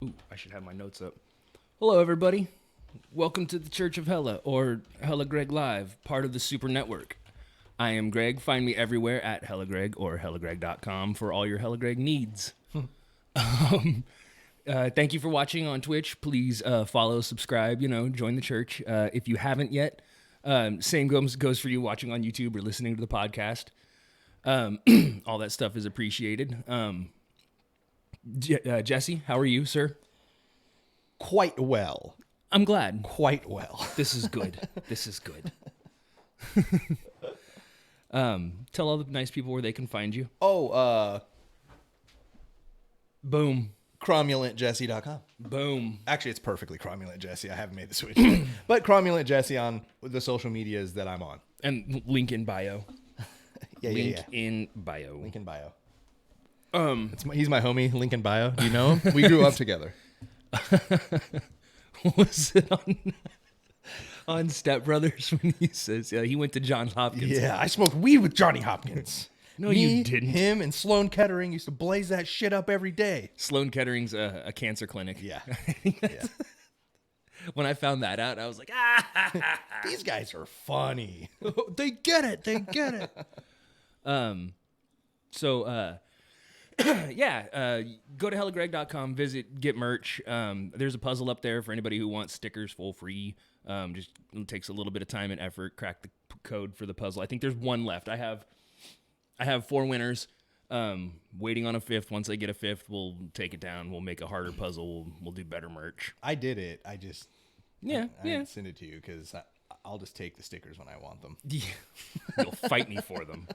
Ooh, I should have my notes up. Hello, everybody. Welcome to the Church of Hella, or Hella Greg Live, part of the Super Network. I am Greg. Find me everywhere at hellagregg or hellagreg.com for all your Hella Greg needs. Thank you for watching on Twitch. Please follow, subscribe, join the church. If you haven't yet, same goes for you watching on YouTube or listening to the podcast. All that stuff is appreciated. Jesse, how are you, sir? Quite well. I'm glad. Quite well. This is good. This is good. Tell all the nice people where they can find you. Boom. CromulentJesse.com. Boom. Actually, it's perfectly Cromulent Jesse. I haven't made the switch yet. But Cromulent Jesse on the social medias that I'm on. And link in bio. Link in bio. Link in bio. He's my homie, Link in bio. Do you know him? We grew up together. Was it on Step Brothers when he says he went to Johns Hopkins? Yeah, I smoked weed with Johnny Hopkins. No, Me, you didn't. Him and Sloan Kettering used to blaze that shit up every day. Sloan Kettering's a cancer clinic. Yeah. When I found that out, I was like, These guys are funny. They get it. They get it. Go to hellagregg.com, visit, get merch. There's a puzzle up there for anybody who wants stickers full free. Just it takes a little bit of time and effort. Crack the code for the puzzle. I think there's one left. I have 4 winners. Waiting on a 5th. Once I get a 5th, we'll take it down. We'll make a harder puzzle. We'll do better merch. I did it. I just I didn't send it to you because I'll just take the stickers when I want them. Yeah. You'll fight me for them.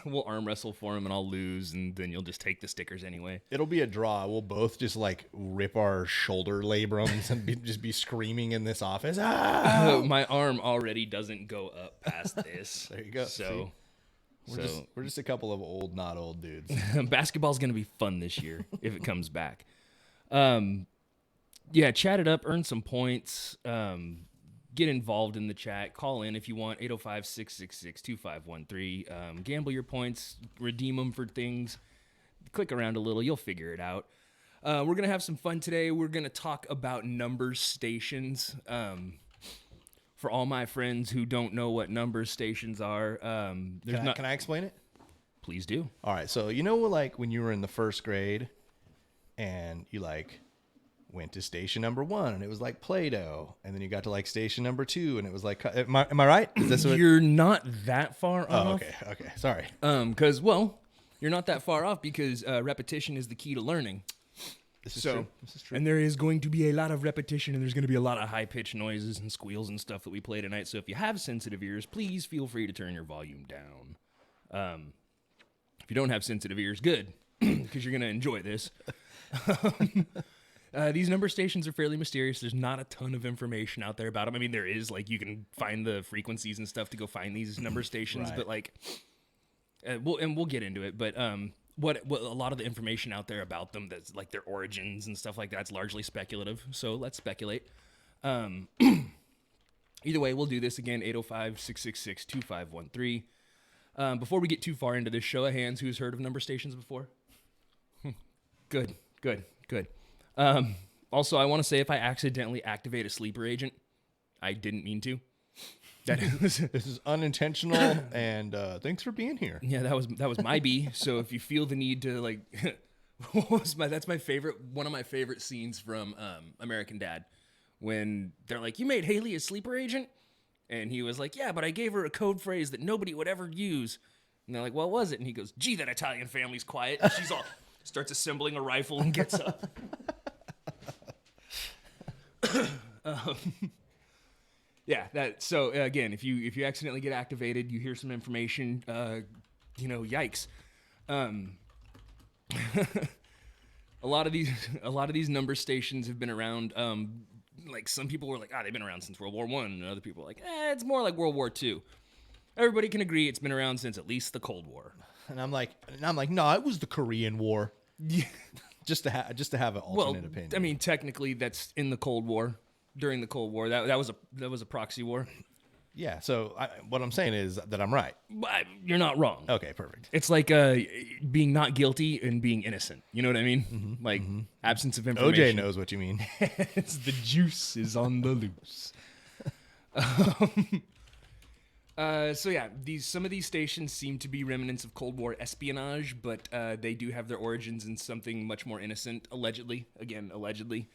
We'll arm wrestle for him and I'll lose, and then you'll just take the stickers anyway. It'll be a draw. We'll both just like rip our shoulder labrums and just be screaming in this office. My arm already doesn't go up past this. There you go. So we're just a couple of old, not old dudes. Basketball's going to be fun this year if it comes back. Chat it up, earn some points. Get involved in the chat. Call in if you want, 805-666-2513. Gamble your points, redeem them for things. Click around a little, you'll figure it out. We're going to have some fun today. We're going to talk about numbers stations. For all my friends who don't know what numbers stations are, Can I explain it? Please do. All right. So, like when you were in the 1st grade and you went to station number 1 and it was like Play-Doh, and then you got to like station number 2 and it was like, am I right? Is this what You're not that far Oh, off. okay. Sorry. Because you're not that far off because repetition is the key to learning. This is true. And there is going to be a lot of repetition, and there's going to be a lot of high-pitched noises and squeals and stuff that we play tonight. So if you have sensitive ears, please feel free to turn your volume down. If you don't have sensitive ears, good, because you're going to enjoy this. These number stations are fairly mysterious. There's not a ton of information out there about them. I mean, there is, you can find the frequencies and stuff to go find these number stations, Right. but we'll get into it. But what a lot of the information out there about them, that's like their origins and stuff like that's largely speculative. So let's speculate. Either way, we'll do this again, 805-666-2513. Before we get too far into this, show of hands, who's heard of number stations before? Good. Also, I want to say if I accidentally activate a sleeper agent, I didn't mean to. This is unintentional, and thanks for being here. Yeah, that was my B. So if you feel the need to that's my favorite, one of my favorite scenes from American Dad, when they're like, "You made Haley a sleeper agent," and he was like, "Yeah, but I gave her a code phrase that nobody would ever use." And they're like, "What was it?" And he goes, "Gee, that Italian family's quiet." And she's all starts assembling a rifle and gets up. Again, if you accidentally get activated, you hear some information, yikes. A lot of these number stations have been around. Some people were like, they've been around since World War I, and other people are like, it's more like World War II. Everybody can agree it's been around since at least the Cold War. And I'm like, no, it was the Korean War. Yeah. just to have an alternate opinion. I mean, technically, that's in the Cold War. During the Cold War, that was a proxy war. Yeah. So what I'm saying is that I'm right. But you're not wrong. Okay, perfect. It's like being not guilty and being innocent. You know what I mean? Like absence of information. OJ knows what you mean. It's the juice is on the loose. So yeah, some of these stations seem to be remnants of Cold War espionage, but they do have their origins in something much more innocent, allegedly. Again, allegedly.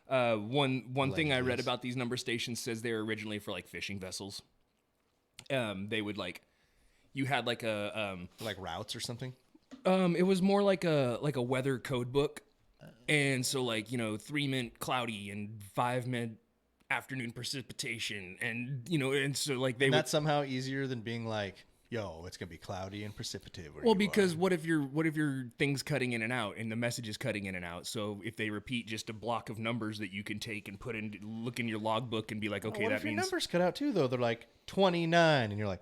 One thing I read about these number stations says they were originally for like fishing vessels. They would you had like a Like routes or something? it was more like a weather code book, and so 3 meant cloudy and 5 meant afternoon precipitation, and and so And that's somehow easier than being like, yo, it's gonna be cloudy and precipitative. well, because what if your thing's cutting in and out and the message is cutting in and out? So if they repeat just a block of numbers that you can take and look in your logbook and be like, okay, what that if your means numbers cut out too, though? They're like 29, and you're like,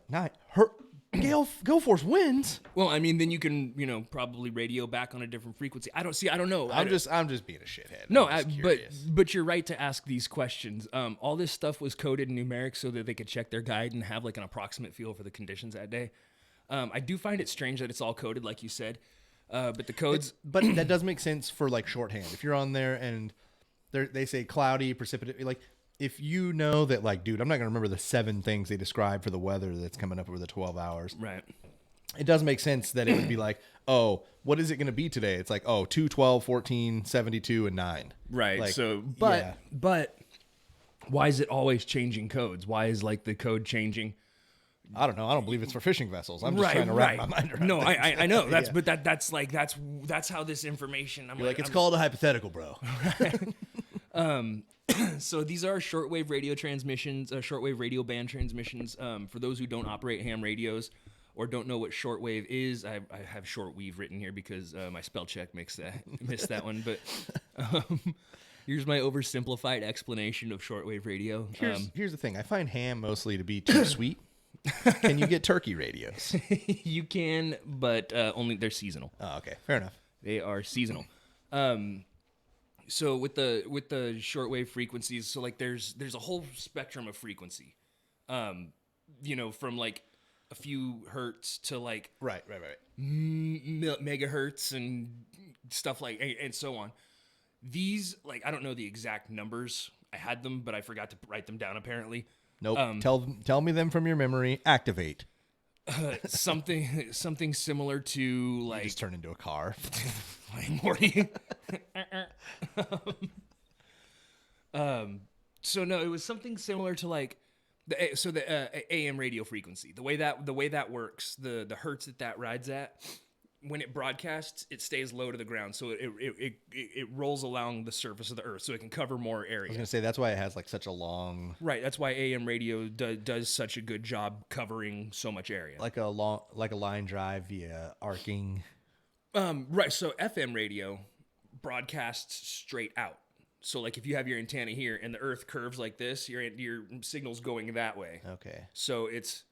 Gale Force wins. well, I mean, then you can probably radio back on a different frequency. I don't know. I'm just being a shithead. No, I'm just but curious. you're right to ask these questions. All this stuff was coded in numeric so that they could check their guide and have like an approximate feel for the conditions that day. I do find it strange that it's all coded, like you said, but the codes. But that does make sense for like shorthand. If you're on there and they say cloudy, precipitate, like if you know that, like, dude, I'm not gonna remember the 7 things they describe for the weather that's coming up over the 12 hours. Right. It does make sense that it would be like, oh, what is it going to be today? It's like, oh, 2, 12, 14, 72, and 9. Right. Like, So, yeah. but why is it always changing codes? Why is the code changing? I don't know. I don't believe it's for fishing vessels. I'm just trying to wrap my mind around. No, things. I know that's, but that's how this information. You're like, it's called a hypothetical, bro. So these are shortwave radio transmissions, shortwave radio band transmissions. For those who don't operate ham radios or don't know what shortwave is, I have shortweave written here because my spell check missed that one. But here's my oversimplified explanation of shortwave radio. Here's the thing. I find ham mostly to be too sweet. Can you get turkey radios? You can, but only they're seasonal. Oh, okay. Fair enough. They are seasonal. So with the shortwave frequencies, so like there's a whole spectrum of frequency, from like a few hertz to like Right. megahertz and stuff and so on. These, like, I don't know the exact numbers. I had them, but I forgot to write them down apparently. Nope. Tell me them from your memory. Activate. Something similar to like Just turn into a car. like Morty. So no, it was something similar to like the AM radio frequency. The way that works, the hertz that rides at, when it broadcasts, it stays low to the ground, so it rolls along the surface of the earth, so it can cover more area. I was gonna say that's why it has like such a long, Right, that's why AM radio does such a good job covering so much area. like a line drive via arcing. Right, so FM radio broadcasts straight out. So like if you have your antenna here and the earth curves like this, your signal's going that way. Okay. So it's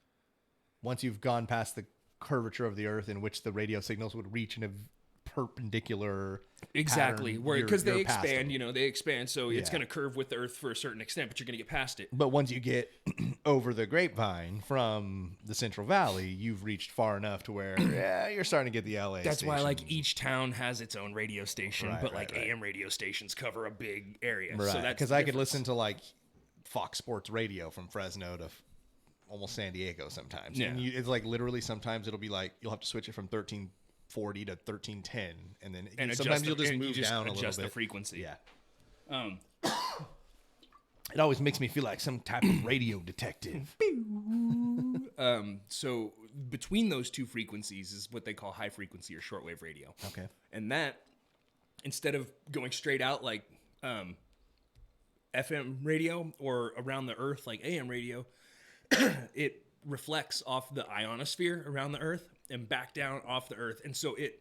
Once you've gone past the curvature of the earth in which the radio signals would reach in a perpendicular exactly pattern, because they you're past expand, them. they expand, so it's Yeah. going to curve with the earth for a certain extent, but you're going to get past it. But once you get over the grapevine from the Central Valley, you've reached far enough to where you're starting to get the LA. That's why like stations. each town has its own radio station, Right, but right, like right. AM radio stations cover a big area. Right, So that's because the I could difference. listen to like Fox Sports Radio from Fresno to almost San Diego sometimes. Yeah. And it's like literally sometimes it'll be like you'll have to switch it from 1340 to 1310, and then sometimes you'll just move down a little adjust bit. the frequency. Yeah. It always makes me feel like some type of radio detective. So between those two frequencies is what they call high frequency or shortwave radio. Okay. And that, instead of going straight out like FM radio or around the earth like AM radio, it reflects off the ionosphere around the earth and back down off the earth. And so it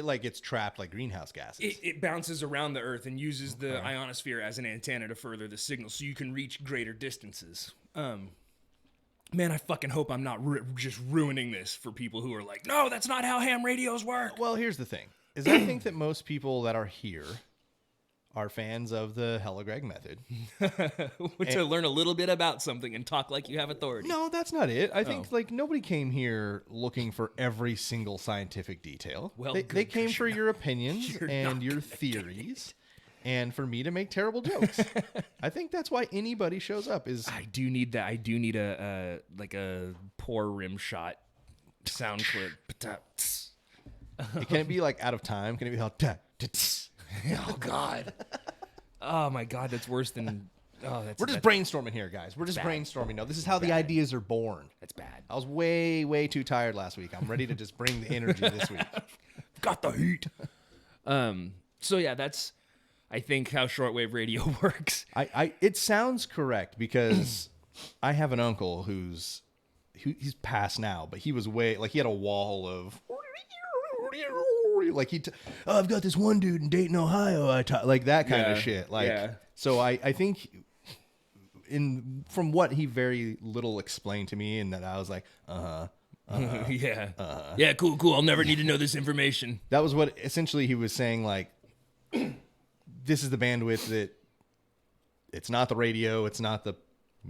like gets trapped like greenhouse gases. it bounces around the earth and uses the ionosphere as an antenna to further the signal so you can reach greater distances. Man, I fucking hope I'm not just ruining this for people who are like, no, that's not how ham radios work. Well, here's the thing: is I think that most people that are here are fans of the Hella Greg method. To learn a little bit about something and talk like you have authority. No, that's not it. I think like nobody came here looking for every single scientific detail. Well, they came for your opinions and your theories, and for me to make terrible jokes. I think that's why anybody shows up. I do need that. I do need a poor rim shot sound clip. It can't be like out of time. Can it be how? Oh God. Oh my God, that's worse than. Oh, We're just brainstorming here, guys. We're just brainstorming. No, this is how the ideas are born. That's bad. I was way too tired last week. I'm ready to just bring the energy this week. Got the heat. So yeah, that's I think how shortwave radio works. It sounds correct because I have an uncle he's passed now, but he was he had a wall of like I've got this one dude in Dayton, Ohio. Like that kind of shit. Like so I think from what he very little explained to me, and that I was like, yeah, cool. I'll never need to know this information. That was what essentially he was saying. Like, this is the bandwidth that it's not the radio, it's not the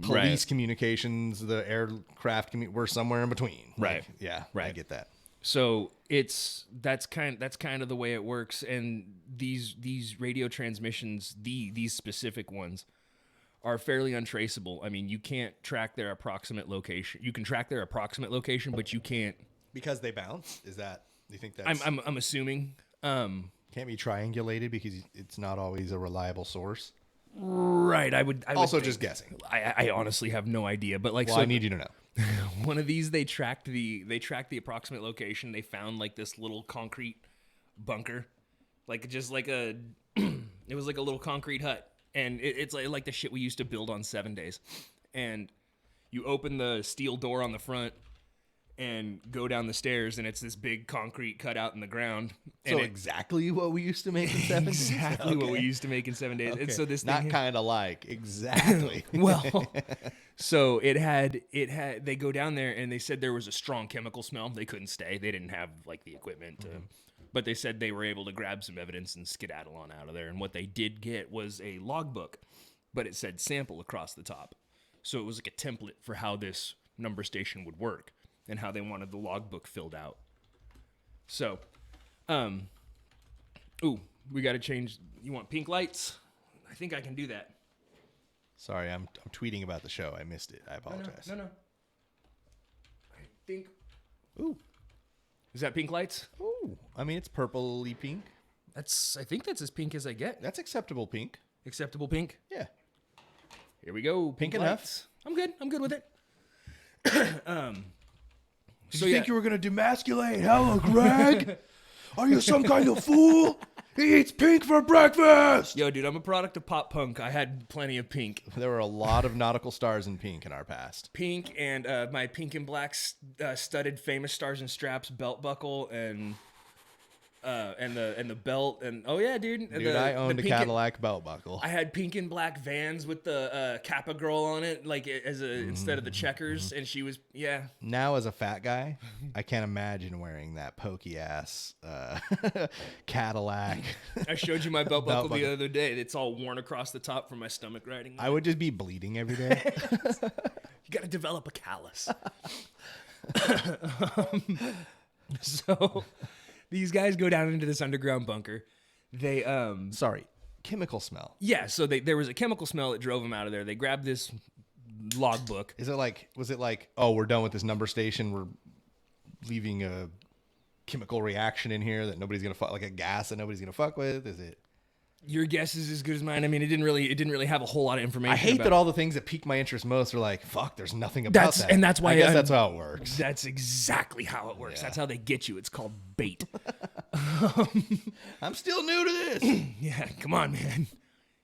police communications, the aircraft. We're somewhere in between. Right. Like, yeah. Right. I get that. So that's kind of the way it works. And these radio transmissions, these specific ones, are fairly untraceable. I mean, you can't track their approximate location. You can track their approximate location, but you can't because they bounce. Is that you think that's? I'm assuming. Can't be triangulated because it's not always a reliable source. Right. I would just guessing. I honestly have no idea. But like, well, so I need you to know. One of these, they tracked the approximate location. They found like this little concrete bunker, like just like it was like a little concrete hut, and it's like the shit we used to build on 7 days. And you open the steel door on the front and go down the stairs, and it's this big concrete cutout in the ground. So exactly what we used to make in 7 days? Exactly what we used to make in 7 days. Okay. And so this not kind of like, exactly. Well, so it had, they go down there, and they said there was a strong chemical smell. They couldn't stay. They didn't have, like, the equipment to, but they said they were able to grab some evidence and skedaddle on out of there. And what they did get was a logbook, but it said sample across the top. So it was like a template for how this number station would work and how they wanted the logbook filled out. So, we got to change. You want pink lights? I think I can do that. Sorry, I'm tweeting about the show. I missed it. I apologize. No. I think. Ooh. Is that pink lights? Ooh. I mean, it's purpley pink. I think that's as pink as I get. That's acceptable pink. Acceptable pink? Yeah. Here we go. Pink lights. enough. I'm good with it. Did you think you were going to demasculate Hella Greg? Are you some kind of fool? He eats pink for breakfast. Yo, dude, I'm a product of pop punk. I had plenty of pink. There were a lot of nautical stars in pink in our past. Pink and my pink and black studded Famous Stars and Straps belt buckle and the belt and oh yeah, dude. Dude, I owned a Cadillac belt buckle. I had pink and black Vans with the Kappa girl on it, like instead of the checkers, and she was Now as a fat guy, I can't imagine wearing that pokey ass Cadillac. I showed you my belt buckle the other day. It's all worn across the top from my stomach riding. I would just be bleeding every day. You got to develop a callus. So. These guys go down into this underground bunker. They chemical smell. Yeah, so there was a chemical smell that drove them out of there. They grabbed this logbook. Was it like, oh, we're done with this number station. We're leaving a chemical reaction in here that nobody's gonna fuck, like a gas that nobody's gonna fuck with? Is it? Your guess is as good as mine. I mean, it didn't really have a whole lot of information. I hate that all the things that pique my interest most are like, fuck, there's nothing about that. And that's why I guess that's how it works. That's exactly how it works. Yeah. That's how they get you. It's called bait. I'm still new to this. Yeah, come on, man.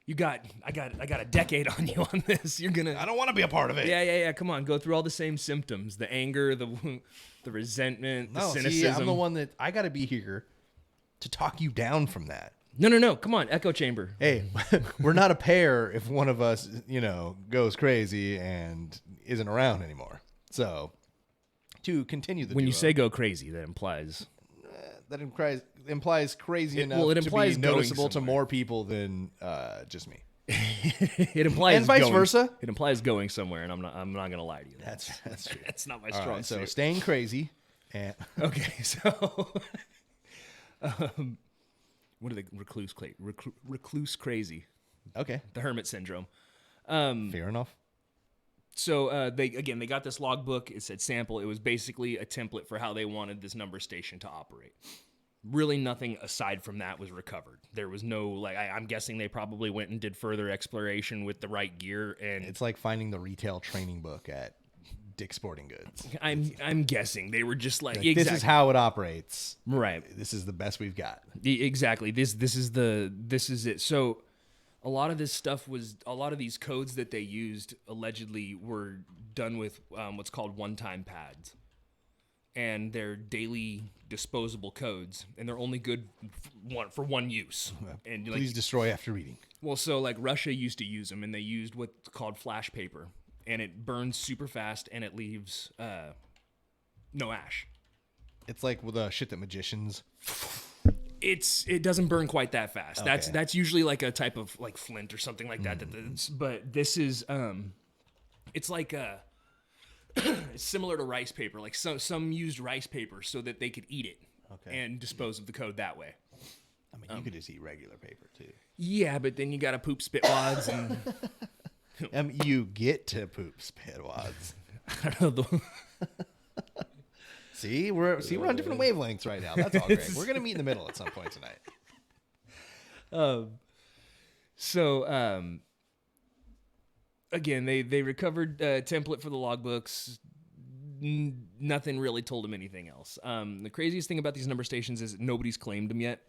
I got a decade on you on this. You're gonna. I don't want to be a part of it. Yeah. Come on, go through all the same symptoms: the anger, the resentment, the cynicism. See, I'm the one that I got to be here to talk you down from that. No. Come on, echo chamber. Hey, we're not a pair if one of us, goes crazy and isn't around anymore. So, to continue the when duo, you say go crazy, that implies that implies crazy enough well, it implies to be going noticeable to somewhere. more people than just me. It implies And vice versa. It implies going somewhere, and I'm not gonna lie to you. That's true. That's not my All strong right, so suit. staying crazy. And Okay, so what are they? Recluse crazy, okay, the hermit syndrome. fair enough. So they got this logbook. It said sample. It was basically a template for how they wanted this number station to operate. Really nothing aside from that was recovered. There was no, like, I'm guessing they probably went and did further exploration with the right gear. And It's like finding the retail training book at Dick's Sporting Goods. I'm guessing they were just like This is how it operates. Right. This is the best we've got. Exactly. This is it. So a lot of these codes that they used allegedly were done with what's called one-time pads. And they're daily disposable codes, and they're only good for one use. And Please destroy after reading. well, so like Russia used to use them, and they used what's called flash paper, and it burns super fast, and it leaves no ash. It's like with the shit that magicians. It doesn't burn quite that fast. Okay. That's usually like a type of like flint or something like that. But this is it's like it's similar to rice paper. Like some used rice paper so that they could eat it and dispose of the code that way. I mean, you could just eat regular paper too. Yeah, but then you got to poop spit wads and You get to poop spit wads. I don't know. See, we're on different wavelengths right now. That's all great. We're gonna meet in the middle at some point tonight. So again, they recovered a template for the logbooks. Nothing really told them anything else. The craziest thing about these number stations is nobody's claimed them yet.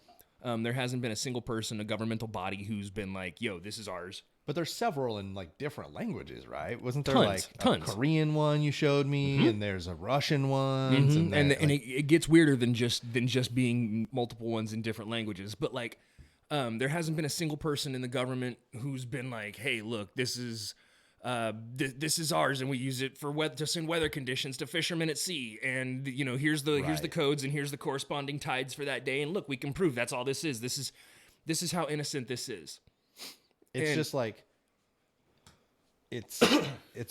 There hasn't been a single person, a governmental body, who's been like, "Yo, this is ours." But there's several in like different languages, right? Wasn't there Tons. a Korean one you showed me, and there's a Russian one, And it gets weirder than just being multiple ones in different languages. But like, there hasn't been a single person in the government who's been like, "Hey, look, this is ours, and we use it for to send weather conditions to fishermen at sea. And here's the codes, and here's the corresponding tides for that day. And look, we can prove that's all this is. This is how innocent this is." It's just like it's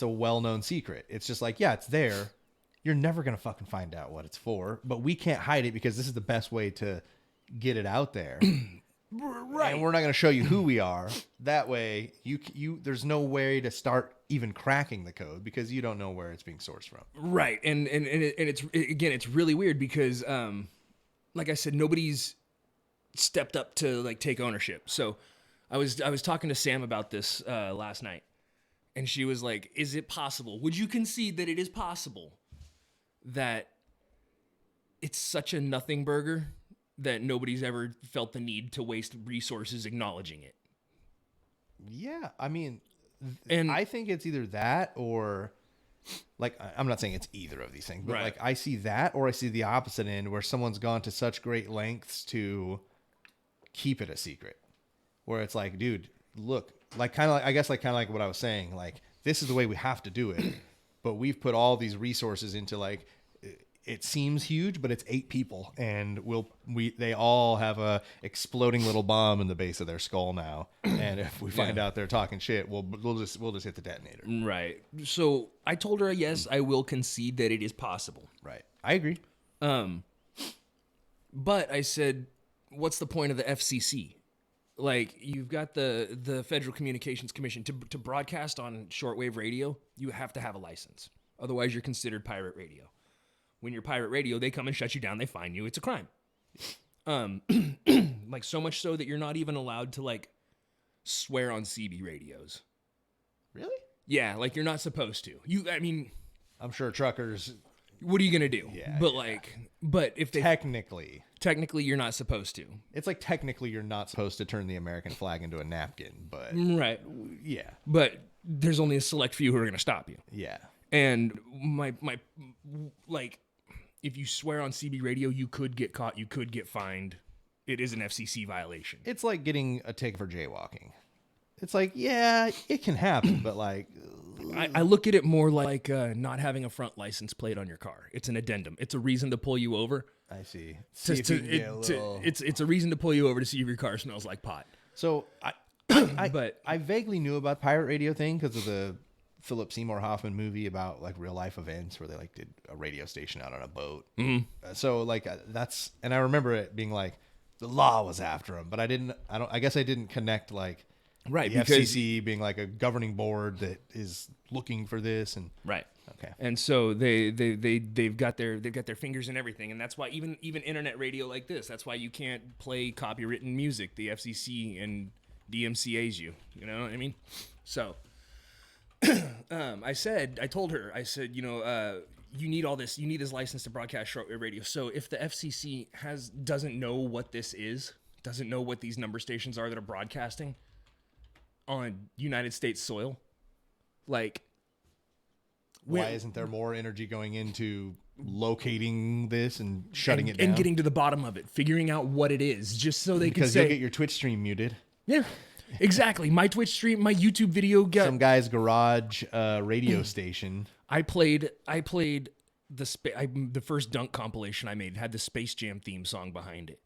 a well-known secret. It's just like, yeah, it's there. You're never gonna fucking find out what it's for, but we can't hide it because this is the best way to get it out there. Right. And we're not going to show you who we are. That way, you there's no way to start even cracking the code because you don't know where it's being sourced from. Right. And it's really weird because, like I said, nobody's stepped up to like take ownership. So I was talking to Sam about this last night, and she was like, "Is it possible? Would you concede that it is possible that it's such a nothing burger that nobody's ever felt the need to waste resources acknowledging it?" Yeah, I mean, and I think it's either that or, like, I'm not saying it's either of these things, but like I see that or I see the opposite end where someone's gone to such great lengths to keep it a secret, where it's like, dude, look, like kind of like what I was saying, like this is the way we have to do it, but we've put all these resources into like. It seems huge, but it's 8 people, and they all have a exploding little bomb in the base of their skull now. And if we find out they're talking shit, we'll just hit the detonator. Right. So I told her, yes, I will concede that it is possible. Right. I agree. But I said, what's the point of the FCC? Like, you've got the Federal Communications Commission to broadcast on shortwave radio. You have to have a license, otherwise you're considered pirate radio. When you're pirate radio, they come and shut you down. They fine you. It's a crime. Like so much so that you're not even allowed to like swear on CB radios. Really? Yeah, like you're not supposed to. I'm sure truckers. What are you gonna do? Yeah. But if they technically you're not supposed to. It's like technically you're not supposed to turn the American flag into a napkin, but right. Yeah. But there's only a select few who are gonna stop you. Yeah. And my like. If you swear on CB radio, you could get caught. You could get fined. It is an FCC violation. It's like getting a ticket for jaywalking. It's like, yeah, it can happen, but like... I look at it more like not having a front license plate on your car. It's an addendum. It's a reason to pull you over, I see. See if you can get a little... It's a reason to pull you over to see if your car smells like pot. So I vaguely knew about the pirate radio thing because of the Philip Seymour Hoffman movie about like real life events where they like did a radio station out on a boat. So like that's, and I remember it being like the law was after him, but I guess I didn't connect like right the because FCC being like a governing board that is looking for this and right. Okay. And so they've got their fingers in everything, and that's why even internet radio like this, that's why you can't play copywritten music. The FCC and DMCA's you. You know what I mean? So I told her, you know, you need all this, you need this license to broadcast shortwave radio. So if the FCC doesn't know what this is, doesn't know what these number stations are that are broadcasting on United States soil, like, why isn't there more energy going into locating this and shutting it down? And getting to the bottom of it, figuring out what it is, just so they can say... Because you'll get your Twitch stream muted. Yeah, exactly. My Twitch stream, my YouTube video got... Some guy's garage radio station. I played the first Dunk compilation I made had the Space Jam theme song behind it.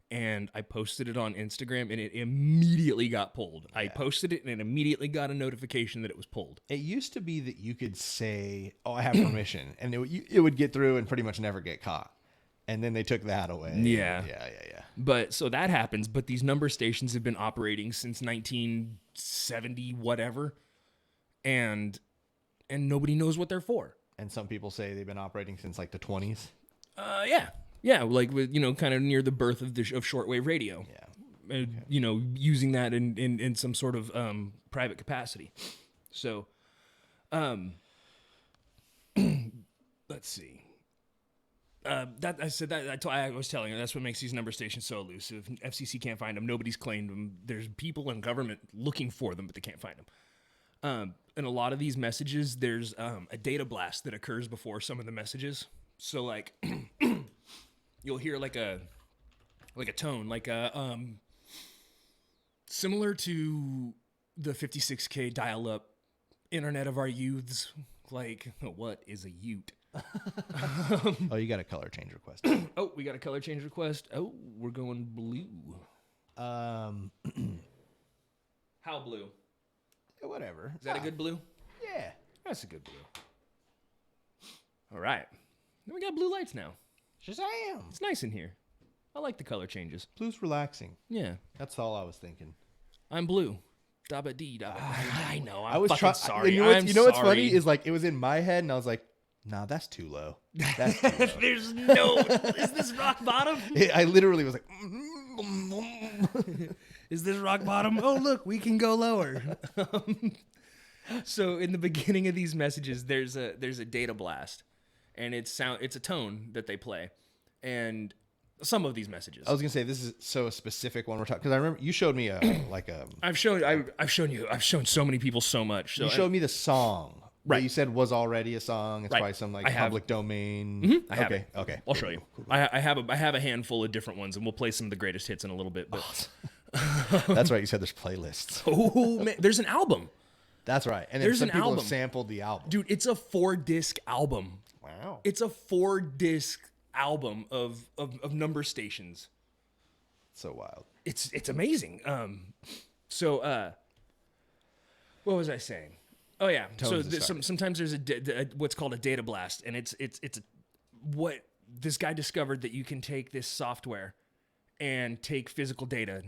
And I posted it on Instagram, and it immediately got pulled. Yeah. I posted it, and it immediately got a notification that it was pulled. It used to be that you could say, "Oh, I have permission," and it would get through and pretty much never get caught. And then they took that away. Yeah. Yeah. But so that happens. But these number stations have been operating since 1970, whatever, and nobody knows what they're for. And some people say they've been operating since like the 20s. Yeah, like with, you know, kind of near the birth of shortwave radio. Yeah. Okay. You know, using that in some sort of private capacity. So, let's see. I was telling her that's what makes these number stations so elusive. FCC can't find them. Nobody's claimed them. There's people in government looking for them, but they can't find them. And a lot of these messages, there's a data blast that occurs before some of the messages. So like. You'll hear like a tone, like a similar to the 56K dial-up internet of our youths. Like, what is a Ute? Oh, you got a color change request. Oh, we got a color change request. Oh, we're going blue. How blue? Whatever. Is that a good blue? Yeah, that's a good blue. All right, then we got blue lights now. Shazam! It's nice in here. I like the color changes. Blue's relaxing. Yeah. That's all I was thinking. I'm blue. Dabba dee dabba. I know. I was fucking sorry. You know what's funny is like it was in my head and I was like, nah, that's too low. That's too low. There's no. Is this rock bottom? I literally was like, is this rock bottom? Oh, look, we can go lower. So in the beginning of these messages, there's a data blast. And it's a tone that they play, and some of these messages. I was gonna say this is so a specific one we're talking because I remember you showed me I've shown so many people so much. So you showed me the song, right? That you said was already a song. It's probably some like public domain. Mm-hmm. I have it. Okay. I'll show you. Cool. I have a handful of different ones, and we'll play some of the greatest hits in a little bit. But that's right. You said there's playlists. Oh man, there's an album. That's right. And there's some people album. Have sampled the album, dude. It's a 4-disc album. Wow. It's a 4-disc album of number stations. So wild. It's amazing. So what was I saying? Oh yeah. Sometimes there's what's called a data blast, and it's what this guy discovered that you can take this software and take physical data,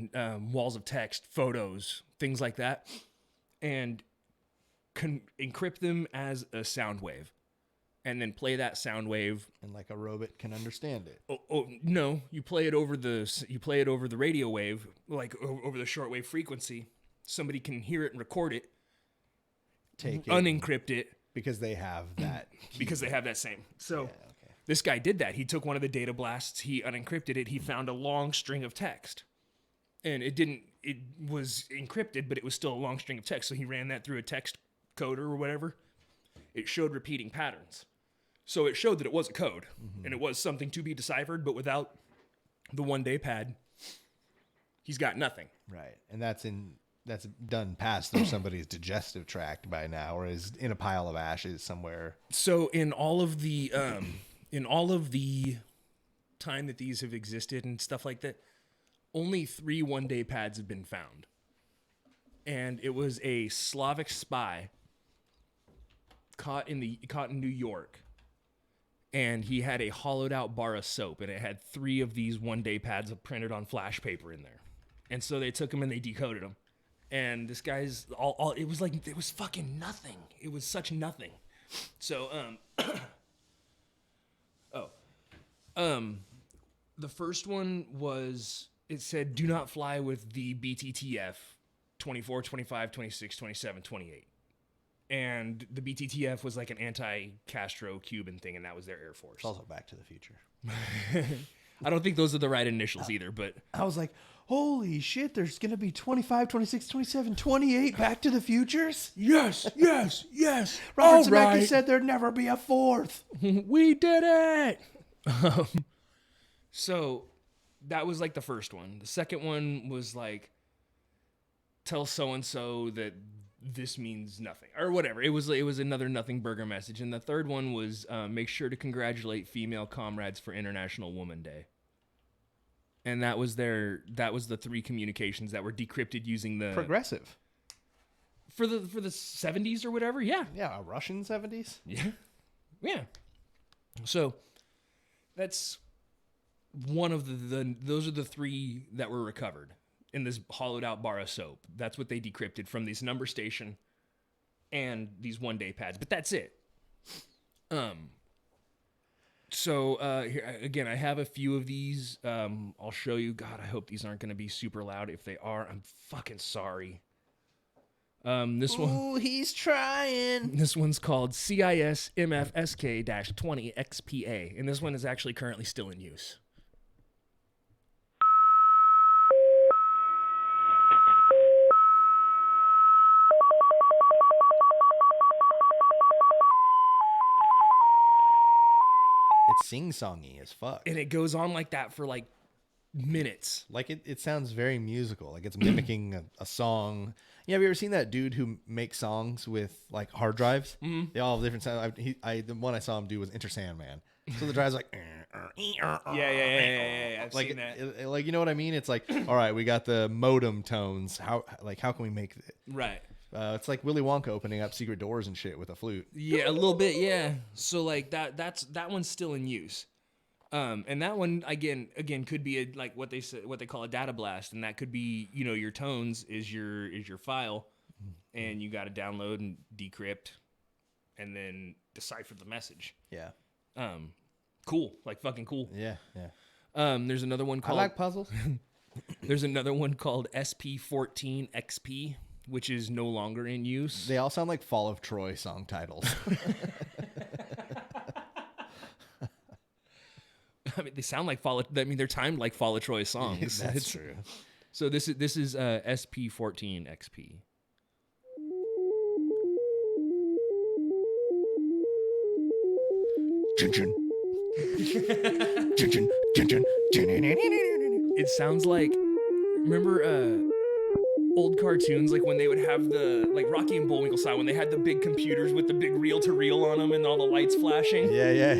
walls of text, photos, things like that, and encrypt them as a sound wave. And then play that sound wave, and like a robot can understand it. Oh no! You play it over the radio wave, like over the shortwave frequency. Somebody can hear it and record it, take it, unencrypt it because they have that. Because they have that same. So This guy did that. He took one of the data blasts, he unencrypted it, he found a long string of text, and it was encrypted, but it was still a long string of text. So he ran that through a text coder or whatever. It showed repeating patterns. So it showed that it was a code, and it was something to be deciphered, but without the one-day pad, he's got nothing. Right, and that's done past through somebody's digestive tract by now, or is in a pile of ashes somewhere. So in all of the time that these have existed and stuff like that, only 3 one-day pads have been found. And it was a Slavic spy caught in New York. And he had a hollowed out bar of soap, and it had 3 of these one-day pads printed on flash paper in there. And so they took them and they decoded them. And this guy's it was fucking nothing. It was such nothing. So, the first one was, it said, do not fly with the BTTF 24, 25, 26, 27, 28. And the BTTF was like an anti-Castro Cuban thing, and that was their Air Force. It's also Back to the Future. I don't think those are the right initials either, but... I was like, holy shit, there's going to be 25, 26, 27, 28 Back to the Futures? Yes. Robert Zemeckis said there'd never be a 4th. We did it! So, that was like the first one. The second one was like, tell so-and-so that this means nothing, or whatever. It was another nothing burger message. And the third one was, make sure to congratulate female comrades for International Woman Day. And that was the 3 communications that were decrypted using the Progressive. For the 70s or whatever. Yeah. Yeah, a Russian 70s. Yeah. So that's one of those are the 3 that were recovered in this hollowed out bar of soap. That's what they decrypted from this number station and these one-day pads. But that's it. So here again, I have a few of these. I'll show you. God, I hope these aren't going to be super loud. If they are, I'm fucking sorry. This one. Ooh, he's trying. This one's called CIS MFSK-20 XPA, and this one is actually currently still in use. It's sing-songy as fuck. And it goes on like that for like minutes. Like it sounds very musical. Like it's mimicking a song. Yeah, have you ever seen that dude who makes songs with like hard drives? Mm-hmm. They all have different sounds. The one I saw him do was Enter Sandman. So the drive's like, Yeah. I've seen that. Like, you know what I mean? It's like, all right, we got the modem tones. How can we make it? Right. It's like Willy Wonka opening up secret doors and shit with a flute. Yeah, a little bit. Yeah. So like that one's still in use. And that one again could be like what they call a data blast, and that could be, your tones is your file, and you got to download and decrypt, and then decipher the message. Yeah. Cool, like fucking cool. Yeah. There's another one called. I like puzzles. There's another one called SP14 XP, which is no longer in use. They all sound like Fall of Troy song titles. I mean, they sound like they're timed like Fall of Troy songs. That's true. So this is SP14 XP. It sounds like, remember old cartoons, like when they would have the like Rocky and Bullwinkle style, when they had the big computers with the big reel-to-reel on them and all the lights flashing. Yeah.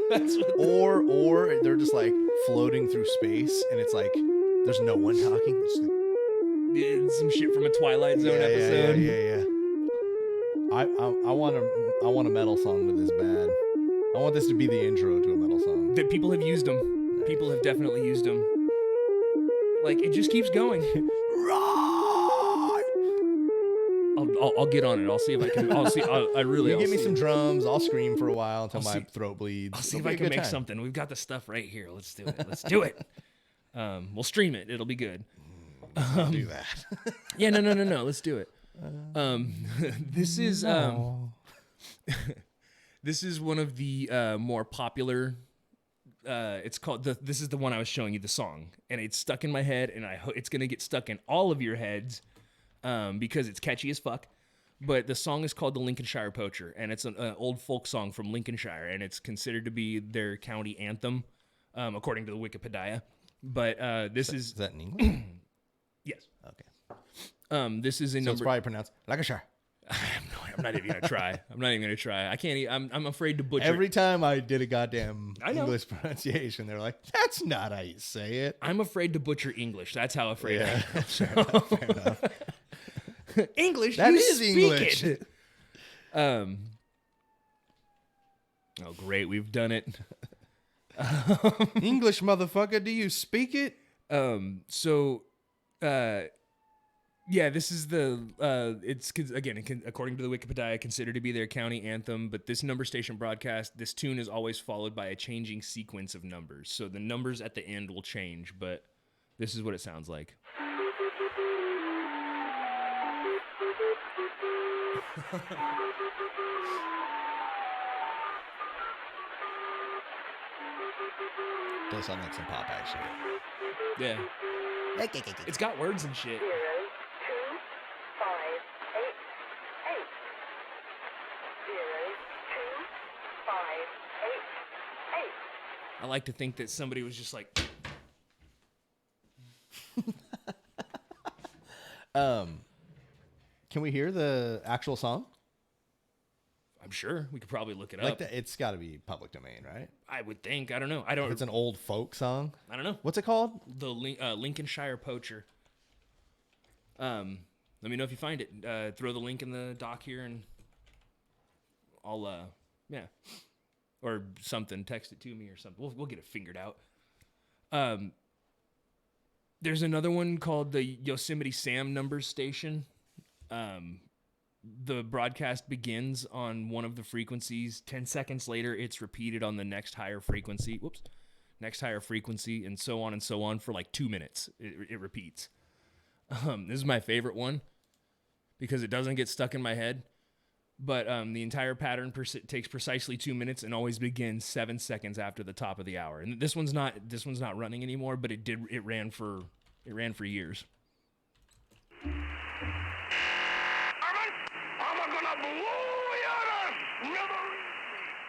That's what or they're just like floating through space, and it's like there's no one talking. It's some shit from a Twilight Zone episode. Yeah. I want a metal song with this bad. I want this to be the intro to a metal song. That people have used them. Nice. People have definitely used them. Like it just keeps going. I'll get on it. I'll see if I can. Give me some drums. I'll scream for a while until my throat bleeds. I'll see if I can make something. We've got the stuff right here. Let's do it. We'll stream it. It'll be good. Do that. Yeah, no. Let's do it. This is this is one of the more popular. It's called This is the one I was showing you, the song, and it's stuck in my head, and it's gonna get stuck in all of your heads. Because it's catchy as fuck. But the song is called The Lincolnshire Poacher, and it's an old folk song from Lincolnshire, and it's considered to be their county anthem, according to the Wikipedia. But is that in English? Yes. Okay. This is a so number. It's probably pronounced Lancashire. I have no idea. I'm not even gonna try. I can't. I'm afraid to butcher. Every time I did a goddamn I know. English pronunciation, they're like, "That's not how you say it." I'm afraid to butcher English. That's how afraid I am. Fair enough, fair enough. English. That you is speak English. It. Oh, great. We've done it. English, motherfucker. Do you speak it? Yeah, this is according to the Wikipedia, considered to be their county anthem, but this number station broadcast, this tune is always followed by a changing sequence of numbers. So the numbers at the end will change, but this is what it sounds like. Does sound like some pop, actually. Yeah. It's got words and shit. 0, 2, 5, 8, 8. 0, 2, 5, 8, 8. I like to think that somebody was just like, Can we hear the actual song? I'm sure we could probably look it Like up. that, it's got to be public domain, right? I would think. I don't know. If it's an old folk song. I don't know. What's it called? The Lincolnshire Poacher. Let me know if you find it. Throw the link in the doc here, and I'll or something. Text it to me or something. We'll get it figured out. There's another one called the Yosemite Sam Numbers Station. The broadcast begins on one of the frequencies. 10 seconds later, it's repeated on the next higher frequency. Next higher frequency, and so on for like 2 minutes. It repeats. This is my favorite one because it doesn't get stuck in my head. But the entire pattern takes precisely 2 minutes and always begins 7 seconds after the top of the hour. And this one's not running anymore, but it ran for years.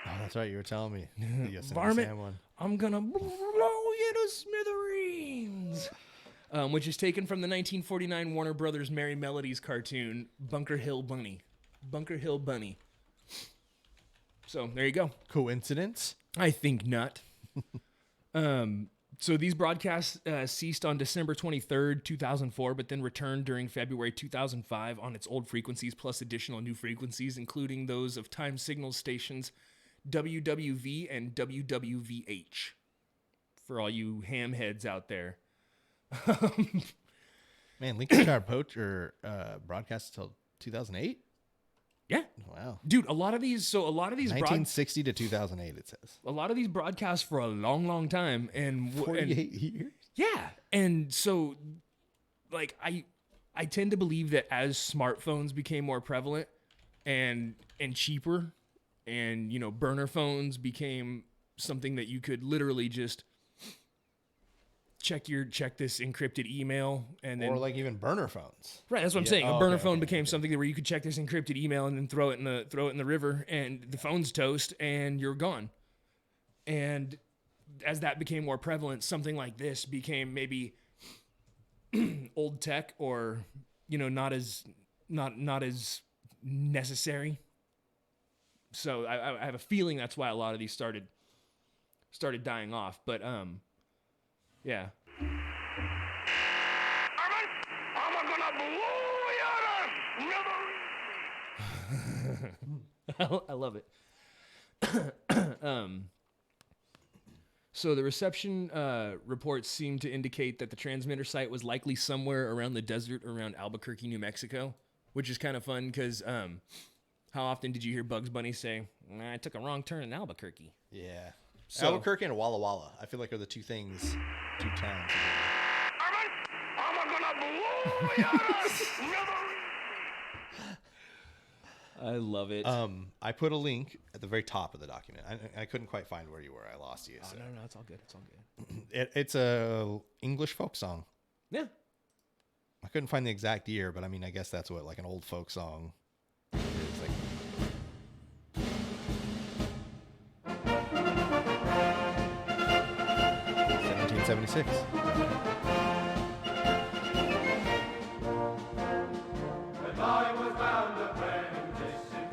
Oh, that's right. You were telling me. The Yosemite Varmint, Sam one. I'm gonna blow you to smithereens. Which is taken from the 1949 Warner Brothers Merry Melodies cartoon Bunker Hill Bunny. Bunker Hill Bunny. So there you go. Coincidence? I think not. So these broadcasts ceased on December 23rd, 2004, but then returned during February 2005 on its old frequencies plus additional new frequencies, including those of time signal stations WWV and WWVH. For all you ham heads out there. Man, Lincolnshire Poacher broadcast till 2008? Yeah. Wow. Dude, a lot of these 1960 to 2008, it says. a lot of these broadcasts for a long, long time, and 48 years? yeah, and so like I tend to believe that as smartphones became more prevalent and cheaper, and burner phones became something that you could literally just check this encrypted email, and then Or like even burner phones. right, that's what I'm Yeah. saying. A Oh, burner okay, phone okay, became okay. something where you could check this encrypted email and then throw it in the river, and the phone's toast, and you're gone. And as that became more prevalent, something like this became maybe old tech, or not as necessary. So I have a feeling that's why a lot of these started dying off. But yeah. I love it. So the reception reports seem to indicate that the transmitter site was likely somewhere around the desert around Albuquerque, New Mexico, which is kind of fun because how often did you hear Bugs Bunny say, "I took a wrong turn in Albuquerque"? Yeah. So- Albuquerque and Walla Walla, I feel like are the two towns. I love it. I put a link at the very top of the document. I couldn't quite find where you were. I lost you. So. No, it's all good. It's all good. It's a English folk song. Yeah. I couldn't find the exact year, but I mean, I guess that's what like an old folk song is. Like, $1776. When I was bound apprentice in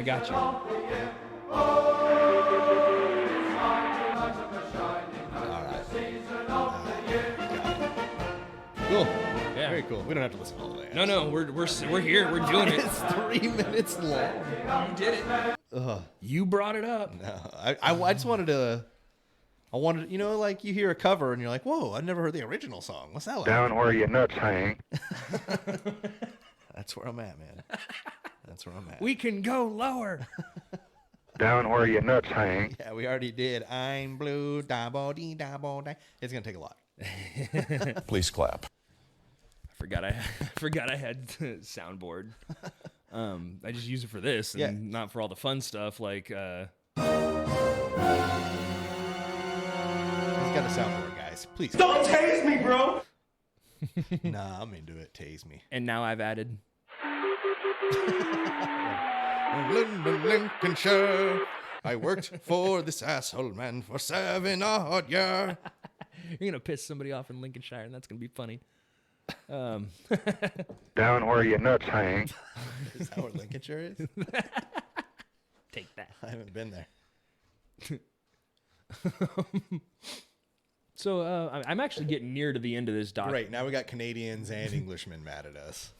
I got you. All right. Cool. Yeah. Very cool. We don't have to listen all the way. No, we're here. We're doing it. It's 3 minutes long. You did it. You brought it up. No, I just wanted to. I wanted, you know, like you hear a cover and you're like, whoa, I've never heard the original song. What's that like? Down where your nuts hang. That's where I'm at, man. That's where I'm at. We can go lower. Down where your nuts hang. Yeah, we already did. I'm blue, da bo dee da bo da. It's gonna take a lot. Please clap. I forgot I had soundboard. I just use it for this and Yeah. not for all the fun stuff like He's got a soundboard, guys. Please. Don't tase me, bro. Nah, I'm into it. Tase me. and now I've added Lincolnshire. I worked for this asshole man for 7 odd years. you're gonna piss somebody off in Lincolnshire and that's gonna be funny. Down where your nuts hang. Is that where Lincolnshire is? Take that. I haven't been there. So I'm actually getting near to the end of this doc. Great. Now we got Canadians and Englishmen mad at us.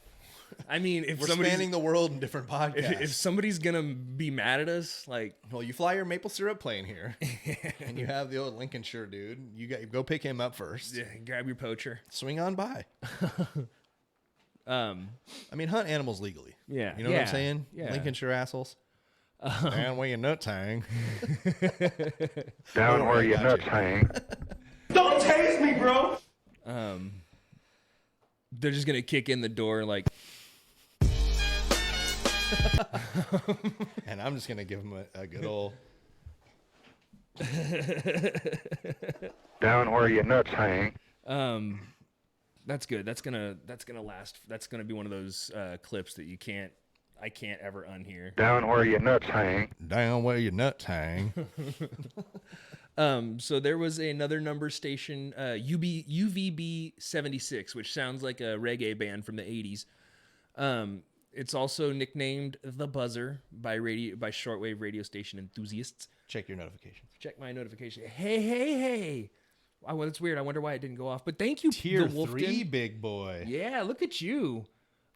I mean, if We're somebody's spanning the world in different podcasts. if somebody's gonna be mad at us, like Well, you fly your maple syrup plane here, and you have the old Lincolnshire dude. You go pick him up first. yeah, grab your poacher. Swing on by. I mean, hunt animals legally. Yeah, You know what yeah, I'm saying? yeah. Lincolnshire assholes. Down where your nuts hang. Down where your got nuts you. hang. Don't tase me, bro. They're just gonna kick in the door like And I'm just going to give him a good old... Down where your nuts hang. that's good. That's gonna last. That's gonna be one of those clips that I can't ever unhear. Down where your nuts hang. Down where your nuts hang. So there was another number station, UVB 76, which sounds like a reggae band from the 80s. It's also nicknamed The Buzzer by shortwave radio station enthusiasts. Check your notifications. Check my notification. Hey. Oh, well, that's weird. I wonder why it didn't go off. But thank you, Tier the Wolfden. 3, big boy. Yeah, look at you.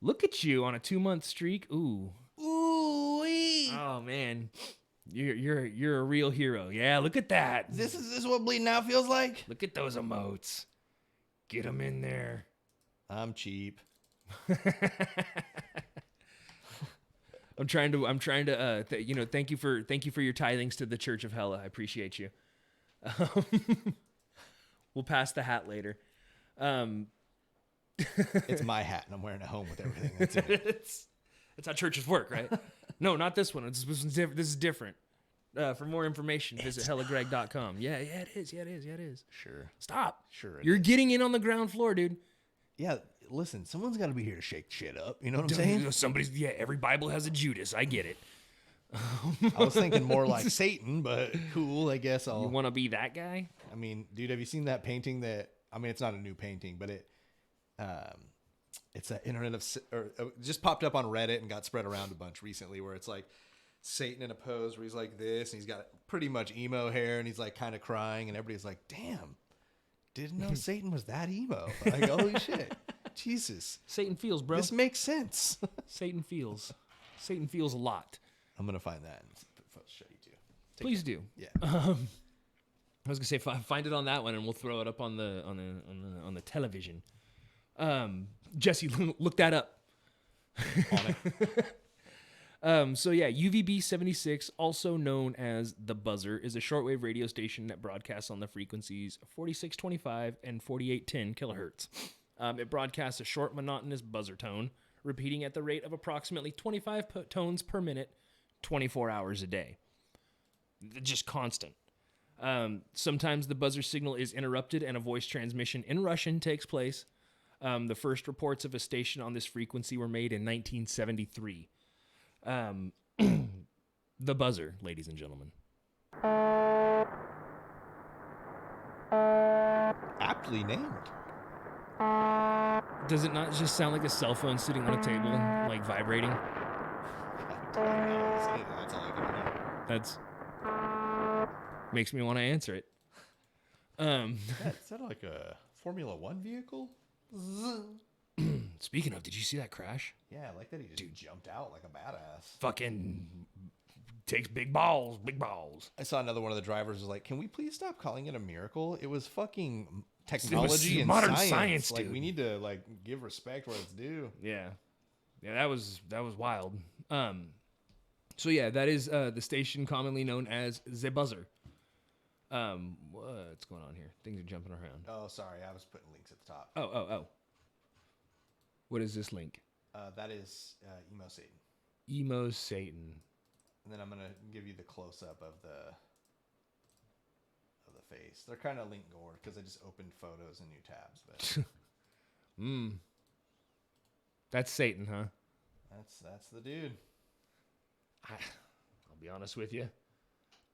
Look at you on a 2-month streak. Ooh. Ooh-wee. Oh, man. You're a real hero. Yeah, look at that. This is what bleeding out feels like? Look at those emotes. Get them in there. I'm cheap. I'm trying to thank you for your tithings to the Church of Hella. I appreciate you. We'll pass the hat later. It's my hat, and I'm wearing it home with everything that's in it. That's how churches work, right? No, not this one. This is different. For more information, visit hellagregLIVE-Numbers. Yeah, it is. Sure. Stop. Sure it You're getting in on the ground floor, dude. Yeah, listen, someone's got to be here to shake shit up. You know what I'm saying? Every Bible has a Judas. I get it. I was thinking more like Satan, but cool, I guess You I'll... want to be that guy? I mean, dude, have you seen that painting that... I mean, it's not a new painting, but it's that just popped up on Reddit and got spread around a bunch recently, where it's like Satan in a pose where he's like this, and he's got pretty much emo hair, and he's like kind of crying, and everybody's like, damn, didn't know Satan was that emo. Like, holy shit. Jesus. Satan feels, bro. This makes sense. Satan feels. Satan feels a lot. I'm going to find that and show you too. Please do. Yeah. I was gonna say find it on that one, and we'll throw it up on the television. Jesse, look that up. On it. So yeah, UVB 76, also known as The Buzzer, is a shortwave radio station that broadcasts on the frequencies 4625 and 4810 kilohertz. It broadcasts a short, monotonous buzzer tone, repeating at the rate of approximately 25 tones per minute, 24 hours a day. Just constant. Sometimes the buzzer signal is interrupted and a voice transmission in Russian takes place. The first reports of a station on this frequency were made in 1973. The Buzzer, ladies and gentlemen. Aptly named. Does it not just sound like a cell phone sitting on a table, like vibrating? God That's all I can do. That's makes me want to answer it. Is that like a Formula One vehicle? Speaking of, did you see that crash? Yeah, I like that he just jumped out like a badass. Fucking takes big balls, big balls. I saw another one of the drivers was like, "Can we please stop calling it a miracle? It was fucking technology and modern science. science, Like dude. we need to like give respect where it's due." Yeah, that was wild. So yeah, that is the station commonly known as the Buzzer. What's going on here? Things are jumping around. Oh, sorry, I was putting links at the top. Oh. What is this link? That is Emo Satan. Emo Satan. And then I'm gonna give you the close up of the face. They're kind of linked gore because I just opened photos and new tabs. But That's Satan, huh? that's the dude. I'll be honest with you.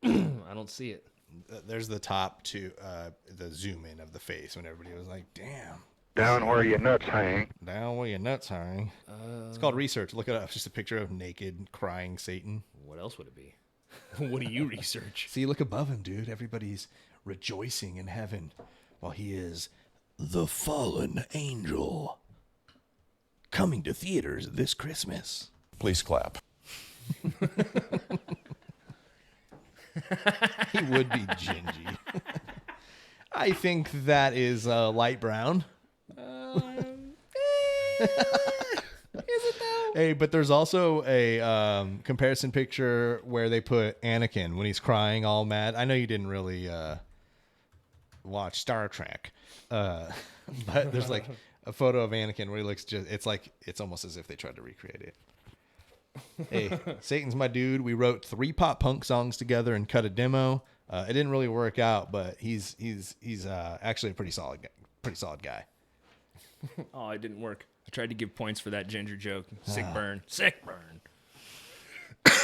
I don't see it. There's the top two, the zoom in of the face when everybody was like, "Damn." Down where your nuts hang. Down where your nuts hang. It's called research. Look it up. It's just a picture of naked, crying Satan. What else would it be? What do you research? See, look above him, dude. Everybody's rejoicing in heaven while he is the fallen angel. Coming to theaters this Christmas. Please clap. He would be gingy. I think that is light brown. Hey, but there's also a comparison picture where they put Anakin when he's crying all mad. I know you didn't really watch Star Trek, but there's like a photo of Anakin where he looks it's almost as if they tried to recreate it. Hey, Satan's my dude. We wrote 3 pop punk songs together and cut a demo. It didn't really work out, but he's actually a pretty solid guy. Oh, it didn't work. I tried to give points for that ginger joke. Sick burn. Sick burn.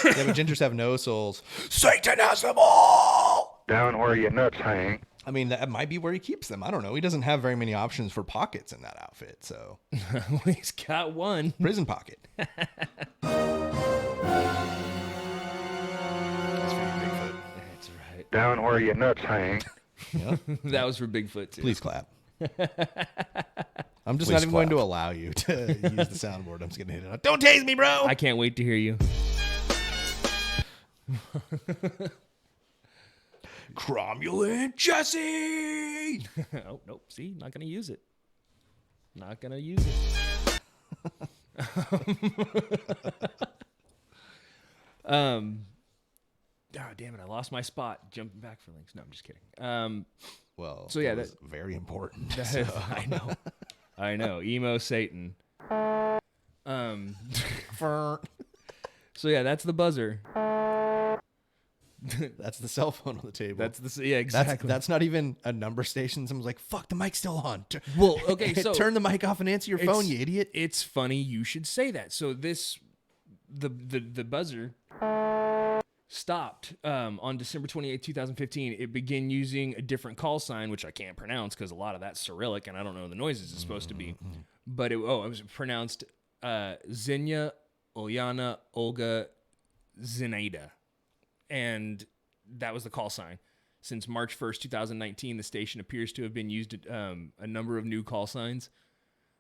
Yeah, but gingers have no souls. Satan has them all! Down where your nuts hang. I mean, that might be where he keeps them. I don't know. He doesn't have very many options for pockets in that outfit, so. He's got one. Prison pocket. That's for you, Bigfoot. That's right. Down where your nuts hang. Yep. That was for Bigfoot, too. Please clap. I'm just Please not even going to clap. allow you to use the soundboard. I'm just going to hit it. Don't tase me, bro! I can't wait to hear you. Cromulent Jesse! Oh, nope. See, not going to use it. Not going to use it. Oh, damn it. I lost my spot. Jumping back for links. No, I'm just kidding. Well, So, yeah, that was very important. I know. I know. Emo Satan. So, yeah, that's the buzzer. That's the cell phone on the table. Yeah, exactly. That's not even a number station. Someone's like, "Fuck, the mic's still on." Well, okay, so turn the mic off and answer your phone, you idiot. It's funny you should say that. So the buzzer stopped on December 28, 2015. It began using a different call sign, which I can't pronounce because a lot of that's Cyrillic and I don't know the noises it's supposed to be. But it was pronounced Xenia, Ulyana, Olga, Zenaida. And that was the call sign. Since March 1st, 2019, the station appears to have been used a number of new call signs,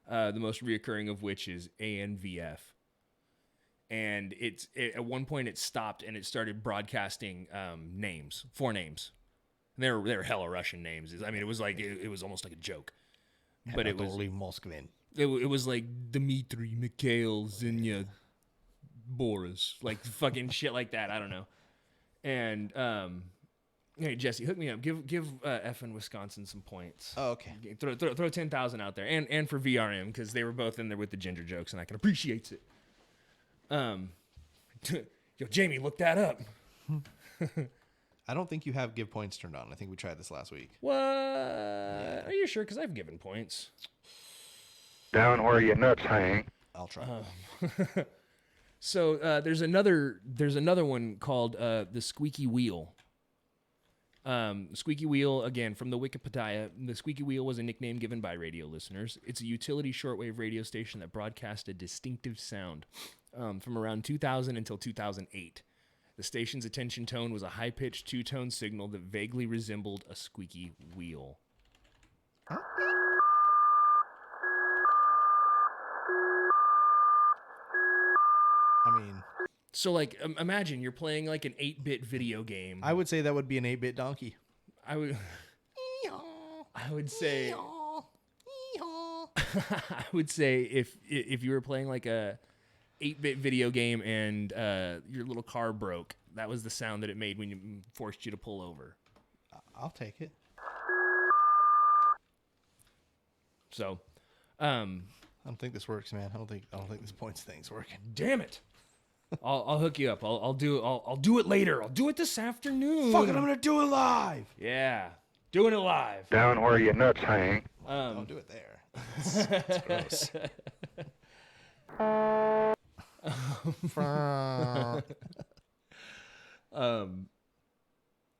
the most reoccurring of which is ANVF. And at one point it stopped and it started broadcasting names, 4 names. And they were hella Russian names. I mean, it was like it was almost like a joke. But it was Moskvin. it was like Dmitry, Mikhail, Xenia, Boris, like fucking shit like that. I don't know. And hey Jesse, hook me up. Give effing Wisconsin some points. Oh, okay. Throw 10,000 out there, and for VRM because they were both in there with the ginger jokes, and I can appreciate it. Yo, Jamie, look that up. I don't think you have give points turned on. I think we tried this last week. What? Yeah. Are you sure? Because I've given points. Down where your nuts hang. I'll try. So there's another one called the Squeaky Wheel. Squeaky Wheel, again, from the Wikipedia. The Squeaky Wheel was a nickname given by radio listeners. It's a utility shortwave radio station that broadcasts a distinctive sound. from around 2000 until 2008. The station's attention tone was a high-pitched two-tone signal that vaguely resembled a squeaky wheel. I mean, So, like, imagine you're playing like an 8-bit video game. I would say that would be an 8-bit donkey. I would say I would say if you were playing like a 8-bit video game and your little car broke, that was the sound that it made when you forced you to pull over. I'll take it. So, I don't think this works, man. I don't think this points thing's working. damn it. I'll hook you up. I'll do it later. I'll do it this afternoon. Fuck it, I'm gonna do it live. Yeah. Doing it live. Down where your nuts hang. Don't do it there. It's gross.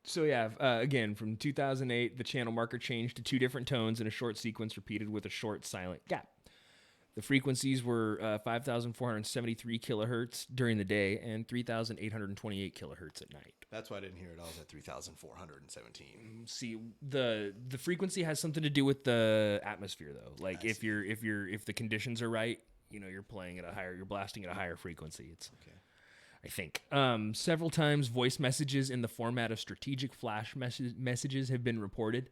So yeah, again, from 2008, the channel marker changed to 2 different tones in a short sequence repeated with a short silent gap. The frequencies were 5,473 kilohertz during the day and 3,828 kilohertz at night. That's why I didn't hear it. I was at 3,417. See, the frequency has something to do with the atmosphere, though. Like if the conditions are right, you're playing at a higher, you're blasting at a higher frequency. It's okay. I think. Several times, voice messages in the format of strategic flash messages have been reported.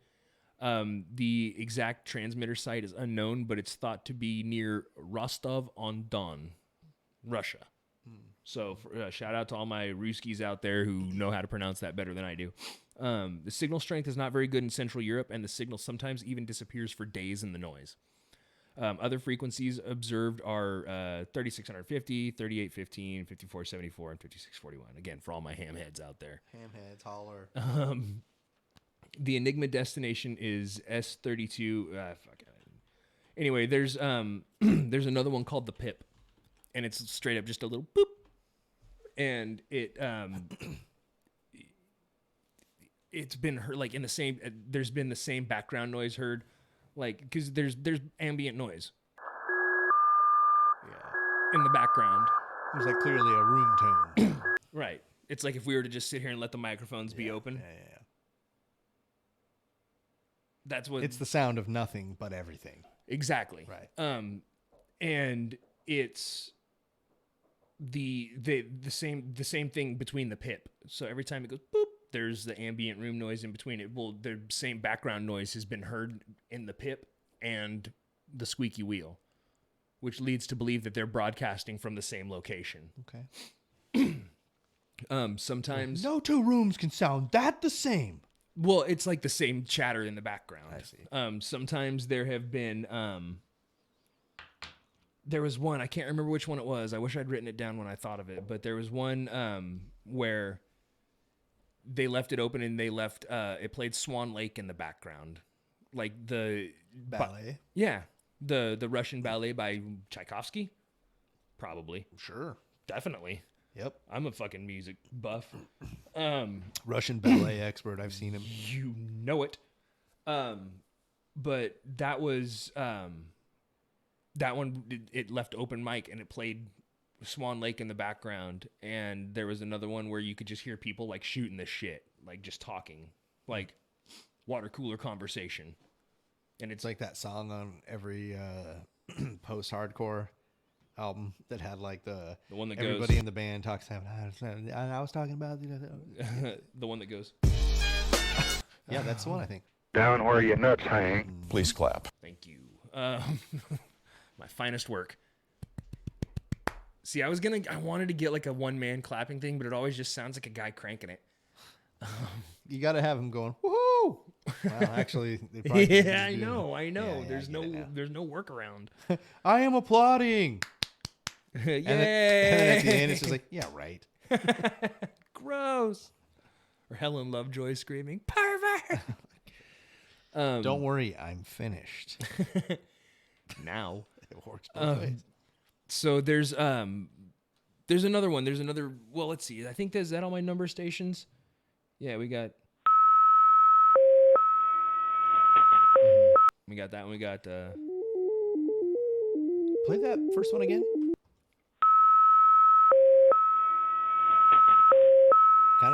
The exact transmitter site is unknown, but it's thought to be near Rostov-on-Don, Russia. So shout out to all my Ruskies out there who know how to pronounce that better than I do. The signal strength is not very good in Central Europe, and the signal sometimes even disappears for days in the noise. Other frequencies observed are 3650, 3815, 5474, and 5641. Again, for all my ham heads out there. Hamheads, holler. The Enigma destination is S32. Anyway, there's there's another one called the Pip, and it's straight up just a little boop, and it's been heard like in the same. There's been the same background noise heard, like because there's ambient noise. Yeah. In the background. There's like clearly a room tone. Right. It's like if we were to just sit here and let the microphones be open. Yeah. That's what It's the sound of nothing but everything. exactly. Right. And it's the same thing between the Pip. So every time it goes boop, there's the ambient room noise in between it. Well, the same background noise has been heard in the Pip and the squeaky wheel, which leads to believe that they're broadcasting from the same location. Okay. Sometimes No two rooms can sound that the same. well, it's like the same chatter in the background. I see. Sometimes there have been there was one, I can't remember which one it was. I wish I'd written it down when I thought of it, but there was one where they left it open and they left it played Swan Lake in the background. Like the Ballet. yeah, the Russian ballet by Tchaikovsky. Probably. Sure. Definitely. Yep. I'm a fucking music buff. Russian ballet expert. I've seen him. You know it. But that was that one. It left open mic and it played Swan Lake in the background. And there was another one where you could just hear people like shooting the shit, like just talking, like water cooler conversation. And it's It's like that song on every post-hardcore album that had like the one that everybody goes in the band talks about. I was talking about the one that goes. Yeah, that's the one I think. Down where your nuts hang. Please clap. Thank you. My finest work. See, I wanted to get like a one-man clapping thing, but it always just sounds like a guy cranking it. You got to have him going woohoo. Well, actually, they probably could Yeah, just I do- know. Yeah, there's I get it now. there's no workaround. I am applauding. Yay! And then at the end, it's just like, yeah, right. Gross. Or Helen Lovejoy screaming, pervert! Don't worry, I'm finished. Now. It works both ways. So there's another one. There's another, well, let's see. I think is that all my number stations? Yeah, we got that one. We got Play that first one again.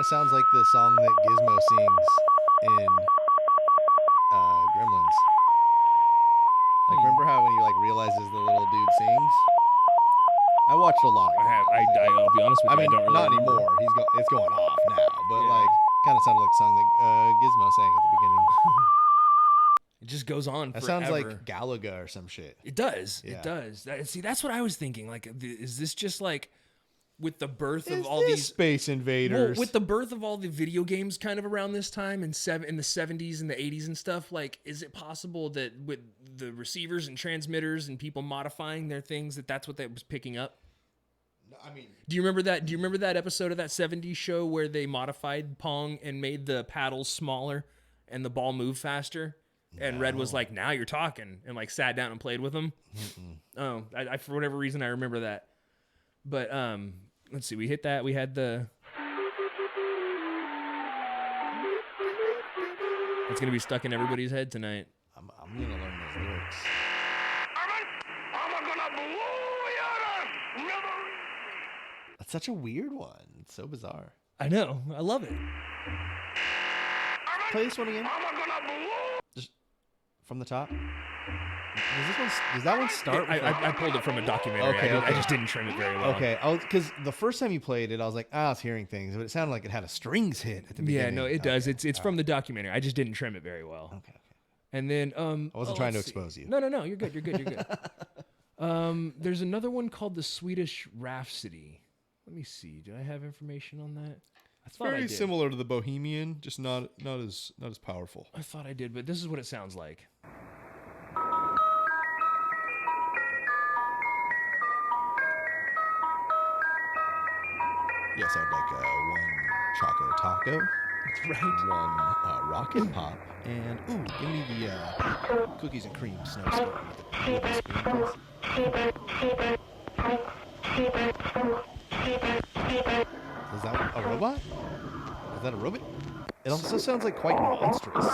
of sounds like the song that Gizmo sings in Gremlins. Like, remember how when he like realizes the little dude sings? I watched a lot of I'll be honest with you. I mean, don't really not remember. anymore. It's going off now, but Yeah. like, kind of sounded like a song that Gizmo sang at the beginning. It just goes on That forever. sounds like Galaga or some shit. It does. Yeah. It does. See, that's what I was thinking. Like, is this just like with the birth of Is all this these Space Invaders? Well, with the birth of all the video games kind of around this time in the 70s and the 80s and stuff, like, is it possible that with the receivers and transmitters and people modifying their things that's what that was picking up? I mean, Do you remember that? Do you remember that episode of that 70s show where they modified Pong and made the paddles smaller and the ball moved faster? And Red was like, "Now you're talking," and like sat down and played with them. Oh, I for whatever reason I remember that. But let's see, we hit that. We had the. It's gonna be stuck in everybody's head tonight. I'm gonna learn those lyrics. That's such a weird one. It's so bizarre. I know. I love it. Play this one again. Just from the top. Does that one start? with I pulled it from a documentary. Okay, I okay. just didn't trim it very well. Okay, because the first time you played it, I was like, I was hearing things, but it sounded like it had a strings hit at the Yeah, beginning. no, it does. Okay, It's from the documentary. I just didn't trim it very well. Okay. And then I wasn't trying to expose you. No, you're good. You're good. There's another one called the Swedish Rhapsody. Let me see. Do I have information on that? I thought I Very did. similar to the Bohemian, just not as powerful. I thought I did, but this is what it sounds like. Yes, I'd like one Choco Taco, Right? one Rocket Pop, and ooh, give me the cookies and cream snow spoon with the spoon, please. Is that a robot? Is that a robot? It also sounds like quite monstrous.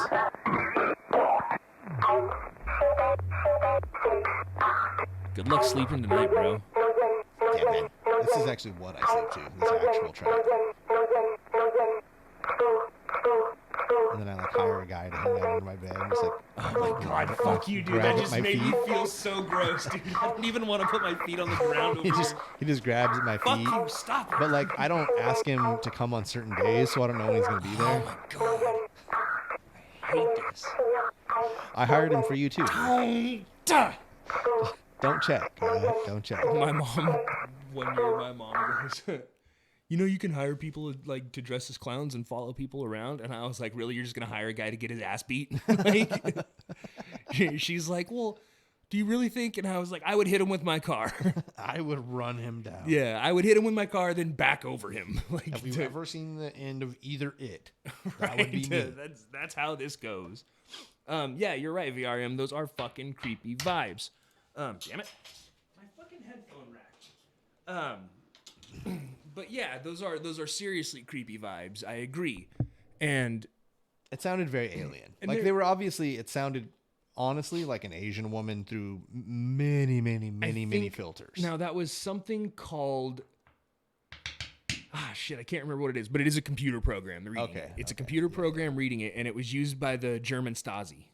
Good luck sleeping tonight, bro. Yeah, man. This is actually what I sleep to. This actual track. And then I like hire a guy to hang out under my bed and just like, Oh my god, fuck you, dude. grab That at just my made me feet. feel so gross, dude. I don't even want to put my feet on the ground over he just grabs at my Fuck feet. you, stop it. But like I don't ask him to come on certain days, so I don't know when he's gonna be there. Oh my god. I hate this. I hired him for you too. Duh. Don't check. Don't check. My mom, one year, my mom goes, you know, you can hire people like to dress as clowns and follow people around. And I was like, really? You're just gonna hire a guy to get his ass beat? Like, she's like, well, do you really think? And I was like, I would hit him with my car. I would run him down. Yeah, I would hit him with my car, then back over him. Like, Have you ever seen the end of either it? That right? would be me. That's how this goes. Yeah, you're right, VRM. Those are fucking creepy vibes. Damn it. My fucking headphone racked. But yeah, those are seriously creepy vibes. I agree. And It sounded very alien. And Like there- they were obviously. It sounded honestly like an Asian woman through many think- filters. now that was something called shit, I can't remember what it is, but it is a computer program. Reading Okay, it. It's a computer program reading it, and it was used by the German Stasi.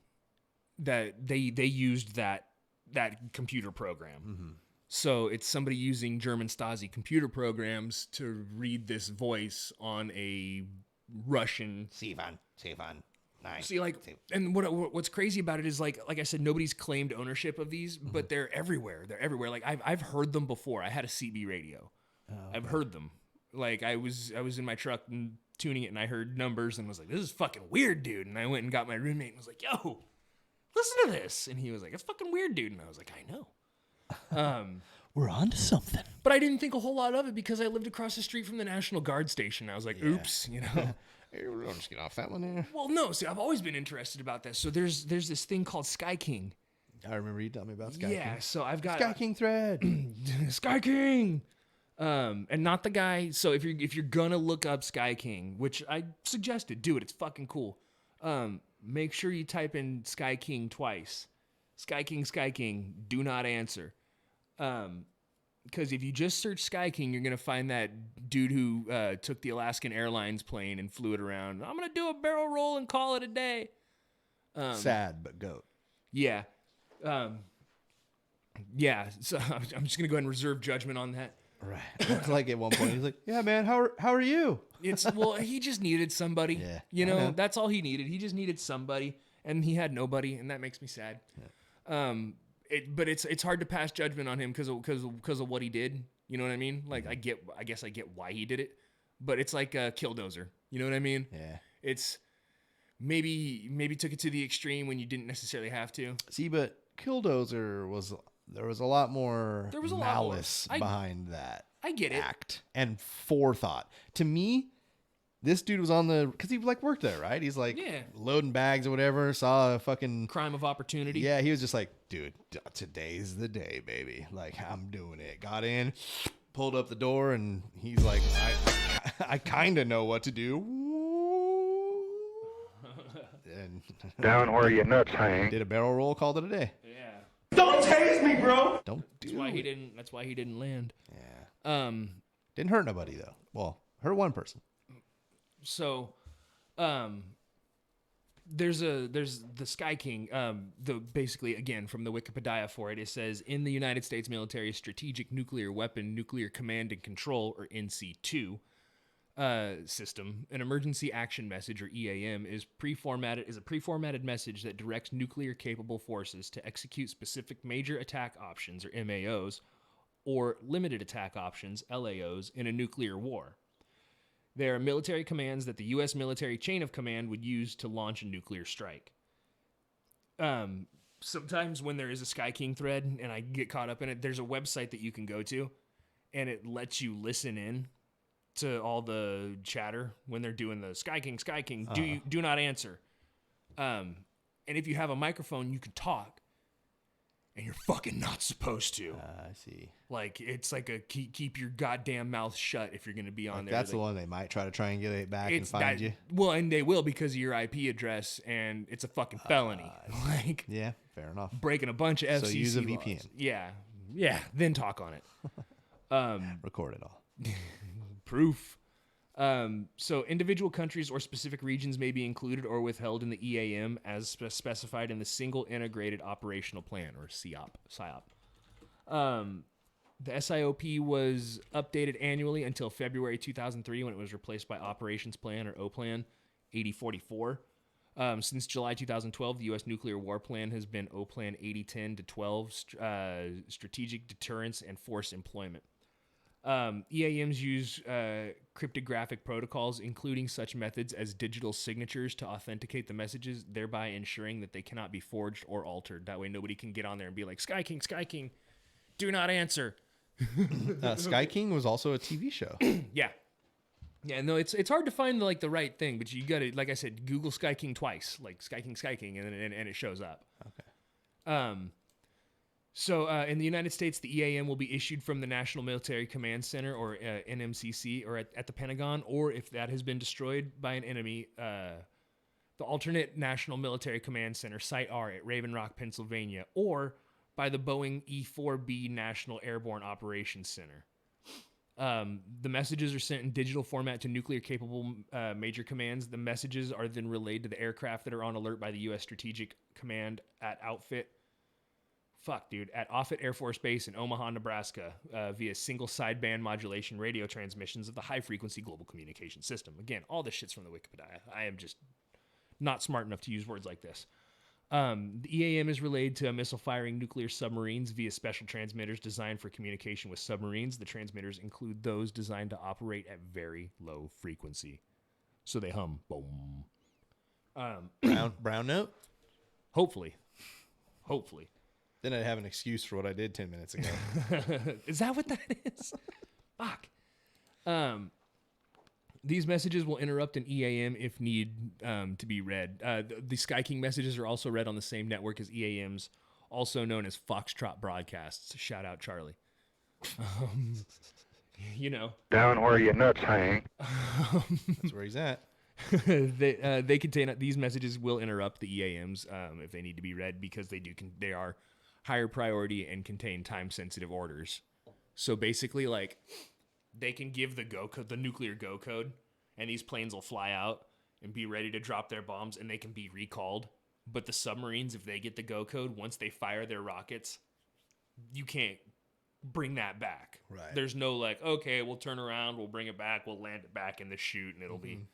That they used that computer program. Mm-hmm. So it's somebody using German Stasi computer programs to read this voice on a Russian. Sivan, nice. See, like, and what's crazy about it is like I said, nobody's claimed ownership of these, but they're everywhere. They're everywhere. Like I've heard them before. I had a CB radio. I've heard them. Like I was in my truck and tuning it, and I heard numbers and was like, "This is fucking weird, dude." And I went and got my roommate and was like, "Yo, listen to this." And he was like, "It's fucking weird, dude." And I was like, "I know." We're on to something. But I didn't think a whole lot of it because I lived across the street from the National Guard station. I was like, "Oops," you know. Hey, we're just get off that one there. Well, no. See, I've always been interested about this. So there's this thing called Sky King. I remember you telling me about Sky Yeah. King. So I've got Sky King thread. Sky King. And not the guy. So if you're gonna look up Sky King, which I suggested, do it. It's fucking cool. Make sure you type in Sky King twice. Sky King, do not answer. Because if you just search Sky King, you're gonna find that dude who took the Alaskan Airlines plane and flew it around. I'm gonna do a barrel roll and call it a day. Sad, but goat. Yeah. Yeah. So I'm just gonna go ahead and reserve judgment on that. Right. Like at one point, he's like, "Yeah, man, how are you?" Well, he just needed somebody. Yeah, You I know, know. that's all he needed. He just needed somebody, and he had nobody, and that makes me sad. But it's hard to pass judgment on him because of what he did. You know what I mean? Like I guess I get why he did it, but it's like a Killdozer. You know what I mean? Yeah. It's maybe took it to the extreme when you didn't necessarily have to. See, but Killdozer there was a lot more There was a lot more. malice behind that. I get it. Act and forethought. To me, this dude was because he like worked there, right? He's like loading bags or whatever. Saw a fucking Crime of opportunity. Yeah, he was just like, dude, today's the day, baby. Like I'm doing it. Got in, pulled up the door, and he's like, I kind of know what to do. And Down where your nuts hang. did a barrel roll, called it a day. Yeah. Don't tase me, bro. Don't do That's why he didn't land. Yeah. Didn't hurt nobody though. Well, hurt one person. So, there's the Sky King. Basically again from the Wikipedia for it, it says in the United States military strategic nuclear weapon nuclear command and control or NC2 system, an emergency action message or EAM is a pre-formatted message that directs nuclear capable forces to execute specific major attack options or MAOs or limited attack options LAOs in a nuclear war. They are military commands that the U.S. military chain of command would use to launch a nuclear strike. Sometimes when there is a Sky King thread and I get caught up in it, there's a website that you can go to and it lets you listen in to all the chatter when they're doing the Sky King, do not answer. And if you have a microphone, you can talk. And you're fucking not supposed to. I see. Like, it's like a keep your goddamn mouth shut if you're going to be on there. That's the one they might try to triangulate back and It's find you. Well, and they will because of your IP address, and it's a fucking felony. Like, Yeah, fair enough. breaking a bunch of FCC So use a laws. VPN. Yeah, then talk on it. Record it all. Proof. So individual countries or specific regions may be included or withheld in the EAM as specified in the Single Integrated Operational Plan, or SIOP. The SIOP was updated annually until February 2003 when it was replaced by Operations Plan, or OPLAN 8044. Since July 2012, the U.S. Nuclear War Plan has been OPLAN 8010-12, Strategic Deterrence and Force Employment. EAMs use cryptographic protocols, including such methods as digital signatures to authenticate the messages, thereby ensuring that they cannot be forged or altered. That way nobody can get on there and be like, Sky King, do not answer. Sky King was also a TV show. Yeah. Yeah, no, it's hard to find the right thing, but you got to, like I said, Google Sky King twice, like Sky King, and it shows up. Okay. So in the United States, the EAM will be issued from the National Military Command Center, or NMCC, or at the Pentagon, or if that has been destroyed by an enemy, the alternate National Military Command Center, Site R, at Raven Rock, Pennsylvania, or by the Boeing E-4B National Airborne Operations Center. The messages are sent in digital format to nuclear-capable major commands. The messages are then relayed to the aircraft that are on alert by the U.S. Strategic Command at Offutt Air Force Base in Omaha, Nebraska, via single sideband modulation radio transmissions of the high-frequency global communication system. Again, all this shit's from the Wikipedia. I am just not smart enough to use words like this. The EAM is relayed to missile-firing nuclear submarines via special transmitters designed for communication with submarines. The transmitters include those designed to operate at very low frequency. So they hum. Boom. Brown note? Hopefully. Then I'd have an excuse for what I did 10 minutes ago. Is that what that is? Fuck. These messages will interrupt an EAM if need to be read. The Sky King messages are also read on the same network as EAMs, also known as Foxtrot broadcasts. Shout out Charlie. Down where your nuts hang. That's where he's at. They contain these messages will interrupt the EAMs if they need to be read because they are higher priority and contain time sensitive orders. So basically, like, they can give the go code, the nuclear go code, and these planes will fly out and be ready to drop their bombs, and they can be recalled. But the submarines, if they get the go code, once they fire their rockets, you can't bring that back. Right. There's no like, okay, we'll turn around, we'll bring it back, we'll land it back in the chute, and it'll be,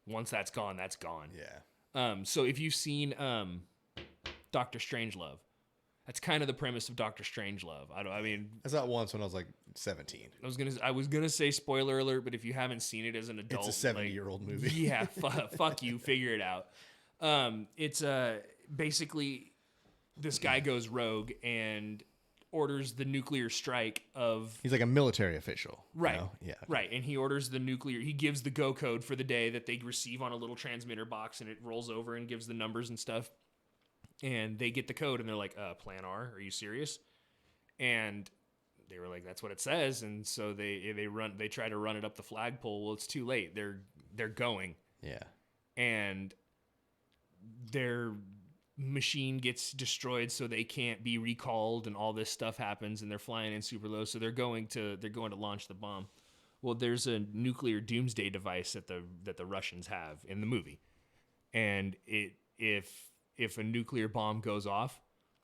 once that's gone, that's gone. Yeah. So if you've seen Doctor Strangelove, that's kind of the premise of Doctor Strangelove. I saw it once when I was like 17. I was gonna say spoiler alert, but if you haven't seen it as an adult, It's a 70-year-old movie. Yeah, fuck you, figure it out. It's basically this guy goes rogue and orders the nuclear strike of. He's like a military official. Right. You know? Yeah. Right. And he orders the nuclear. He gives the go code for the day that they receive on a little transmitter box, and it rolls over and gives the numbers and stuff. And they get the code, and they're like, Plan R, are you serious? And they were like, that's what it says. And so they try to run it up the flagpole. Well, it's too late. They're going. Yeah. And their machine gets destroyed, so they can't be recalled, and all this stuff happens, and they're flying in super low. So they're going to launch the bomb. Well, there's a nuclear doomsday device that the Russians have in the movie. And if a nuclear bomb goes off,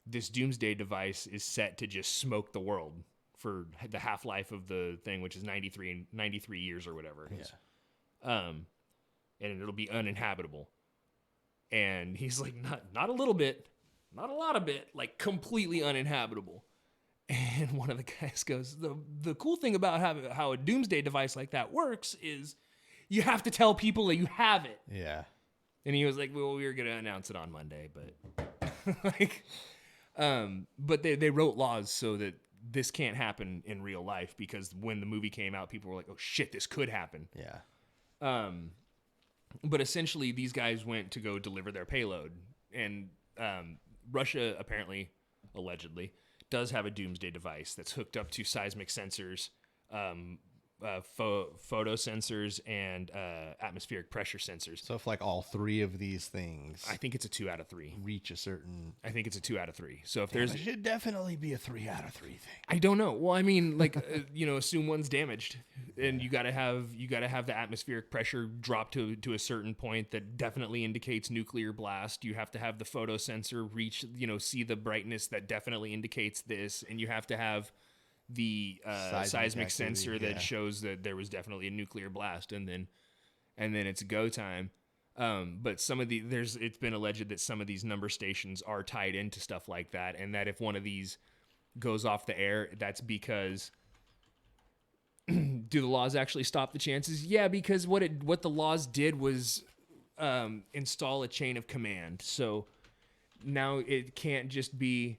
this doomsday device is set to just smoke the world for the half-life of the thing, which is 93 years or whatever it is. Yeah. And it'll be uninhabitable. And he's like, not a little bit, not a lot of bit, like completely uninhabitable. And one of the guys goes, the cool thing about how a doomsday device like that works is you have to tell people that you have it. Yeah. And he was like, well, we were going to announce it on Monday, but but they wrote laws so that this can't happen in real life, because when the movie came out, people were like, oh shit, this could happen. Yeah. But essentially these guys went to go deliver their payload, and Russia apparently, allegedly, does have a doomsday device that's hooked up to seismic sensors, photo sensors, and atmospheric pressure sensors. So if like all three of these things, I think it's a 2 out of 3. reach a certain, I think it's a 2 out of 3. So if it should definitely be a 3 out of 3 thing. I don't know. Well, I mean, like, assume one's damaged, and you gotta have the atmospheric pressure drop to a certain point that definitely indicates nuclear blast. You have to have the photo sensor reach, see the brightness that definitely indicates this, and you have to have the seismic sensor that shows that there was definitely a nuclear blast, and then it's go time. But it's been alleged that some of these number stations are tied into stuff like that, and that if one of these goes off the air, that's because do the laws actually stop the chances? Yeah, because what the laws did was install a chain of command. So now it can't just be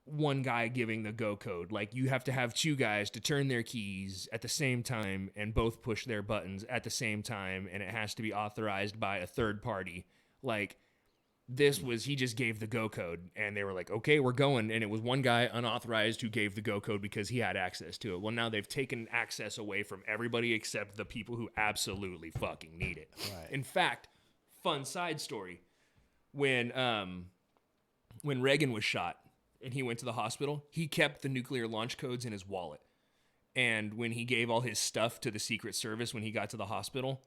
one guy giving the go code. Like, you have to have 2 guys to turn their keys at the same time and both push their buttons at the same time, and it has to be authorized by a third party. Like, he just gave the go code, and they were like, okay, we're going, and it was one guy unauthorized who gave the go code because he had access to it. Well, now they've taken access away from everybody except the people who absolutely fucking need it. Right. In fact, fun side story, when Reagan was shot and he went to the hospital, he kept the nuclear launch codes in his wallet. And when he gave all his stuff to the Secret Service when he got to the hospital,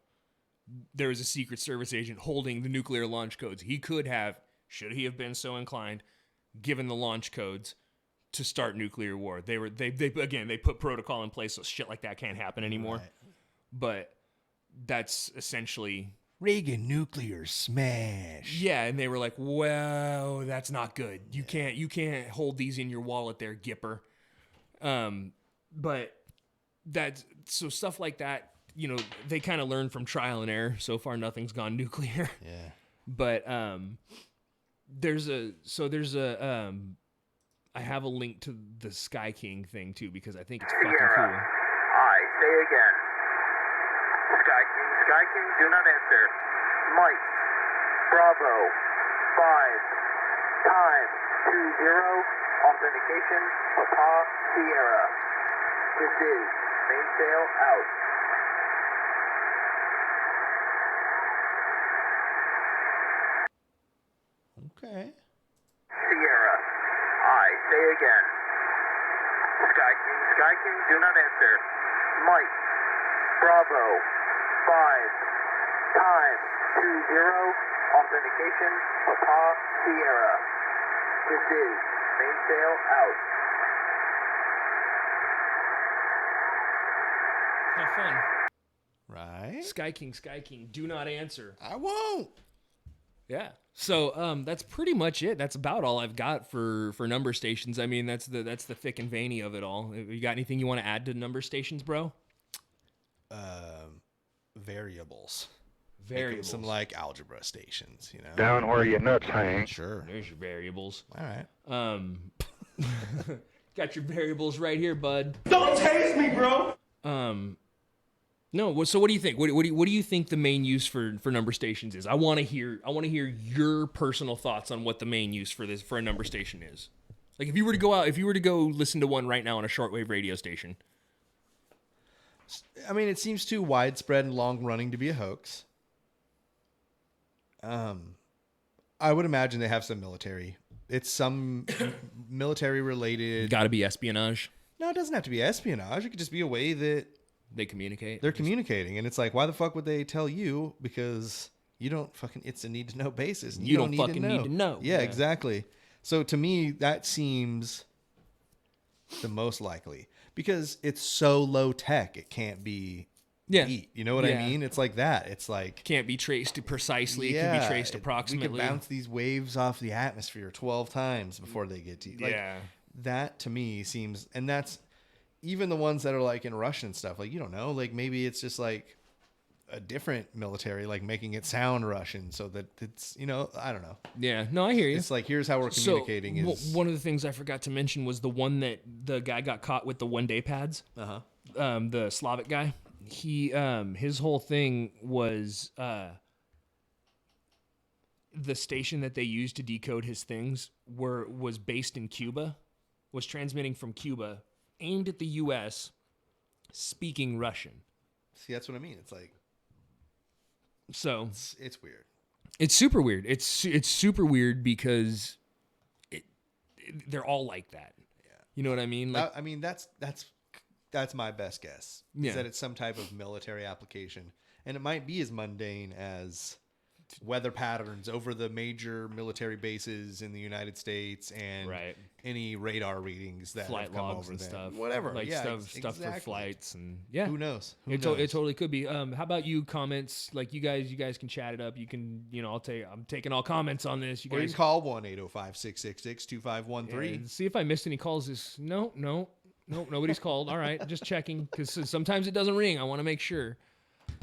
there was a Secret Service agent holding the nuclear launch codes. He could have, should he have been so inclined, given the launch codes to start nuclear war. They put protocol in place so shit like that can't happen anymore. Right. But that's essentially Reagan nuclear smash. Yeah, and they were like, "Well, that's not good. You can't hold these in your wallet there, Gipper." But so stuff like that, they kind of learn from trial and error. So far, nothing's gone nuclear. Yeah. But I have a link to the Sky King thing too, because I think it's fucking cool. I say again. Sky King, do not answer. Mike, Bravo, 5, time, 20, authentication, Papa, Sierra. This is mainsail out. Okay. Sierra, I say again. Sky King, do not answer. Mike, Bravo, 5, time, 20, authentication, Papa, Sierra. This is mainsail out. Have fun. Right? Sky King, do not answer. I won't. Yeah. So that's pretty much it. That's about all I've got for number stations. I mean, that's the thick and veiny of it all. You got anything you want to add to number stations, bro? Variables. Variables. Some like algebra stations, you know. Down where your nuts hang. Sure. There's your variables. All right. Got your variables right here, bud. Don't tase me, bro. No. So what do you think? What do you think the main use for number stations is? I want to hear your personal thoughts on what the main use for a number station is. Like if you were to go listen to one right now on a shortwave radio station. I mean, it seems too widespread and long running to be a hoax. I would imagine they have some military. It's some military related. Got to be espionage. No, it doesn't have to be espionage. It could just be a way that They communicate. they're communicating, and it's like, why the fuck would they tell you? Because you don't fucking. It's a need to know basis. And You don't need fucking need to know. Yeah, Yeah. exactly. So to me, that seems the most likely because it's so low tech. It can't be. Yeah. Beat. You know what Yeah. I mean? It's like that. It's like Can't be traced precisely. It can be traced approximately. We can bounce these waves off the atmosphere 12 times before they get to you. Like, Yeah. That to me seems, and that's even the ones that are like in Russian stuff. Like, you don't know, like maybe it's just like a different military, like making it sound Russian so that it's, you know, I don't know. Yeah. No, I hear you. It's like, here's how we're communicating is. One of the things I forgot to mention was the one that the guy got caught with the one-day pads. The Slavic guy. He his whole thing was the station that they used to decode his things was based in Cuba, was transmitting from Cuba, aimed at the U.S., speaking Russian. See, that's what I mean. It's like, So it's weird. it's super weird. It's super weird because they're all like that. Yeah. You know what I mean? Like, I mean, that's my best guess. Yeah. Is that it's some type of military application, and it might be as mundane as weather patterns over the major military bases in the United States and Right. any radar readings that flight have come logs over and them. stuff, Whatever, like yeah, stuff for exactly. flights and yeah. Who knows? Who It knows? totally could be. How about you? Comments, like you guys can chat it up. You can, I'm taking all comments on this. You Or you guys can call 1-805-666-2513. and see if I missed any calls. No, nobody's called. All right, just checking because sometimes it doesn't ring. I want to make sure.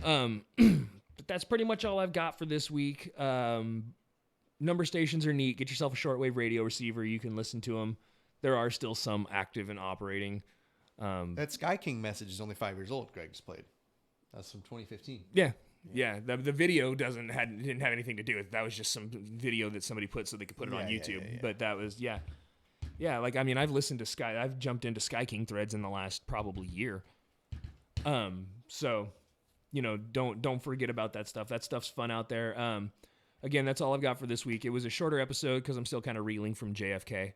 But that's pretty much all I've got for this week. Number stations are neat. Get yourself a shortwave radio receiver. You can listen to them. There are still some active and operating. That Sky King message is only 5 years old. Greg just played. That's from 2015. Yeah. The video didn't have anything to do with it. That was just some video that somebody put so they could put it on YouTube. But that was yeah. Like I mean, I've jumped into Sky King threads in the last probably year. So, don't forget about that stuff. That stuff's fun out there. Again, that's all I've got for this week. It was a shorter episode because I'm still kind of reeling from JFK.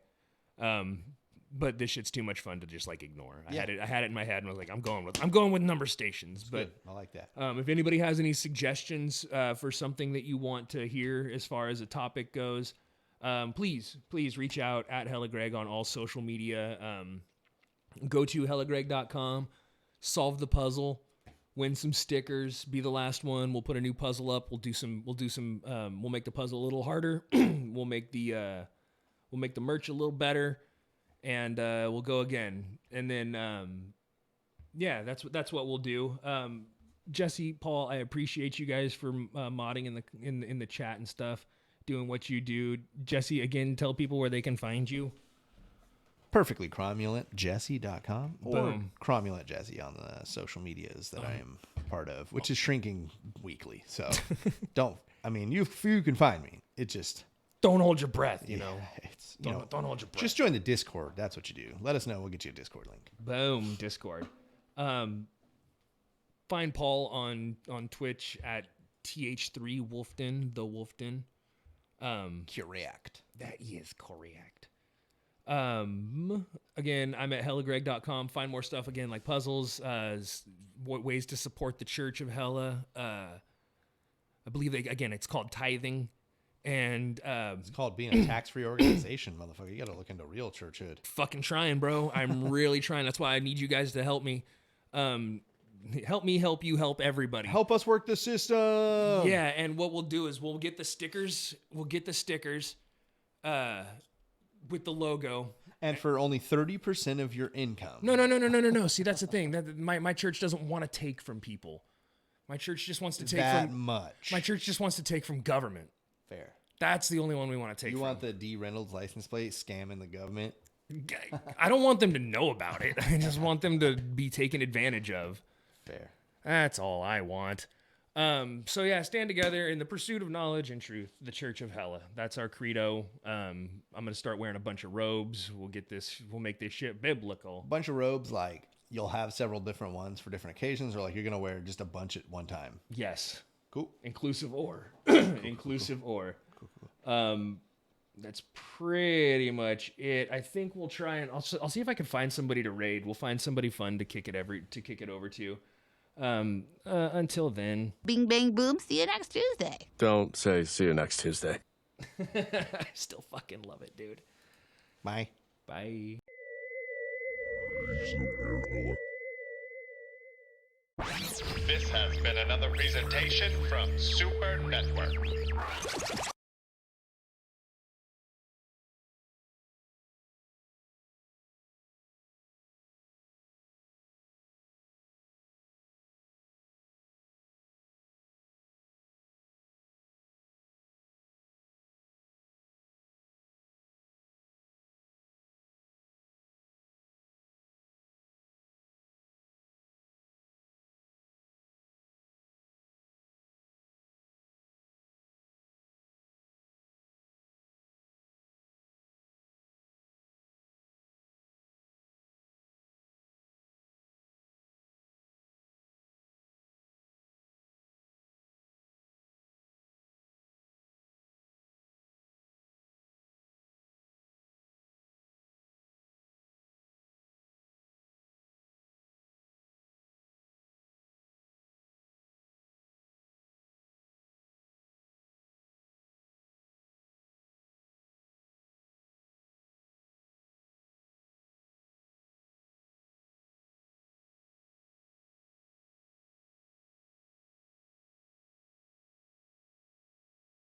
But this shit's too much fun to just like ignore. I had it in my head and was like, I'm going with number stations. But Good. I like that. if anybody has any suggestions for something that you want to hear as far as a topic goes, please reach out at hellagregLIVE on all social media. Go to hellagregLIVE.com, solve the puzzle, win some stickers, be the last one. We'll put a new puzzle up. We'll make the puzzle a little harder. we'll make the merch a little better, and we'll go again. And then that's what we'll do. Jesse, Paul, I appreciate you guys for modding in the chat and stuff, doing what you do. Jesse, again, tell people where they can find you. Perfectly cromulentjesse.com or Boom. Cromulent Jesse on the social medias that I am part of, which is shrinking weekly. So you can find me. It just Don't hold your breath, it's Don't hold your breath. just join the Discord. That's what you do. Let us know. We'll get you a Discord link. Boom, Discord. Find Paul on Twitch at TH3 Wolfden, the Wolfden. Correct. That is correct. Again, I'm at hellagregLIVE-Numbers.com. Find more stuff again, like puzzles, ways to support the Church of Hella. I believe it's called tithing. And It's called being a tax-free organization, motherfucker. You got to look into real churchhood. fucking trying, bro. I'm really trying. That's why I need you guys to help me. Help me help you help everybody. Help us work the system. Yeah, and what we'll do is we'll get the stickers. We'll get the stickers with the logo. And for only 30% of your income. No. See, that's the thing. My church doesn't want to take from people. My church just wants to take that from much. My church just wants to take from government. Fair. That's the only one we want to take. You from. want the D. Reynolds license plate scamming the government? I don't want them to know about it. I just want them to be taken advantage of. Fair. That's all I want. So yeah, stand together in the pursuit of knowledge and truth, the Church of Hella. That's our credo. I'm going to start wearing a bunch of robes. We'll make this shit biblical. Bunch of robes, like you'll have several different ones for different occasions, or like you're going to wear just a bunch at one time. Yes. Cool. Inclusive or. Inclusive or. That's pretty much it. I think we'll try and I'll see if I can find somebody to raid. We'll find somebody fun to kick it over to. Until then. Bing, bang, boom. See you next Tuesday. Don't say see you next Tuesday. I still fucking love it, dude. Bye. Bye. This has been another presentation from Super Network.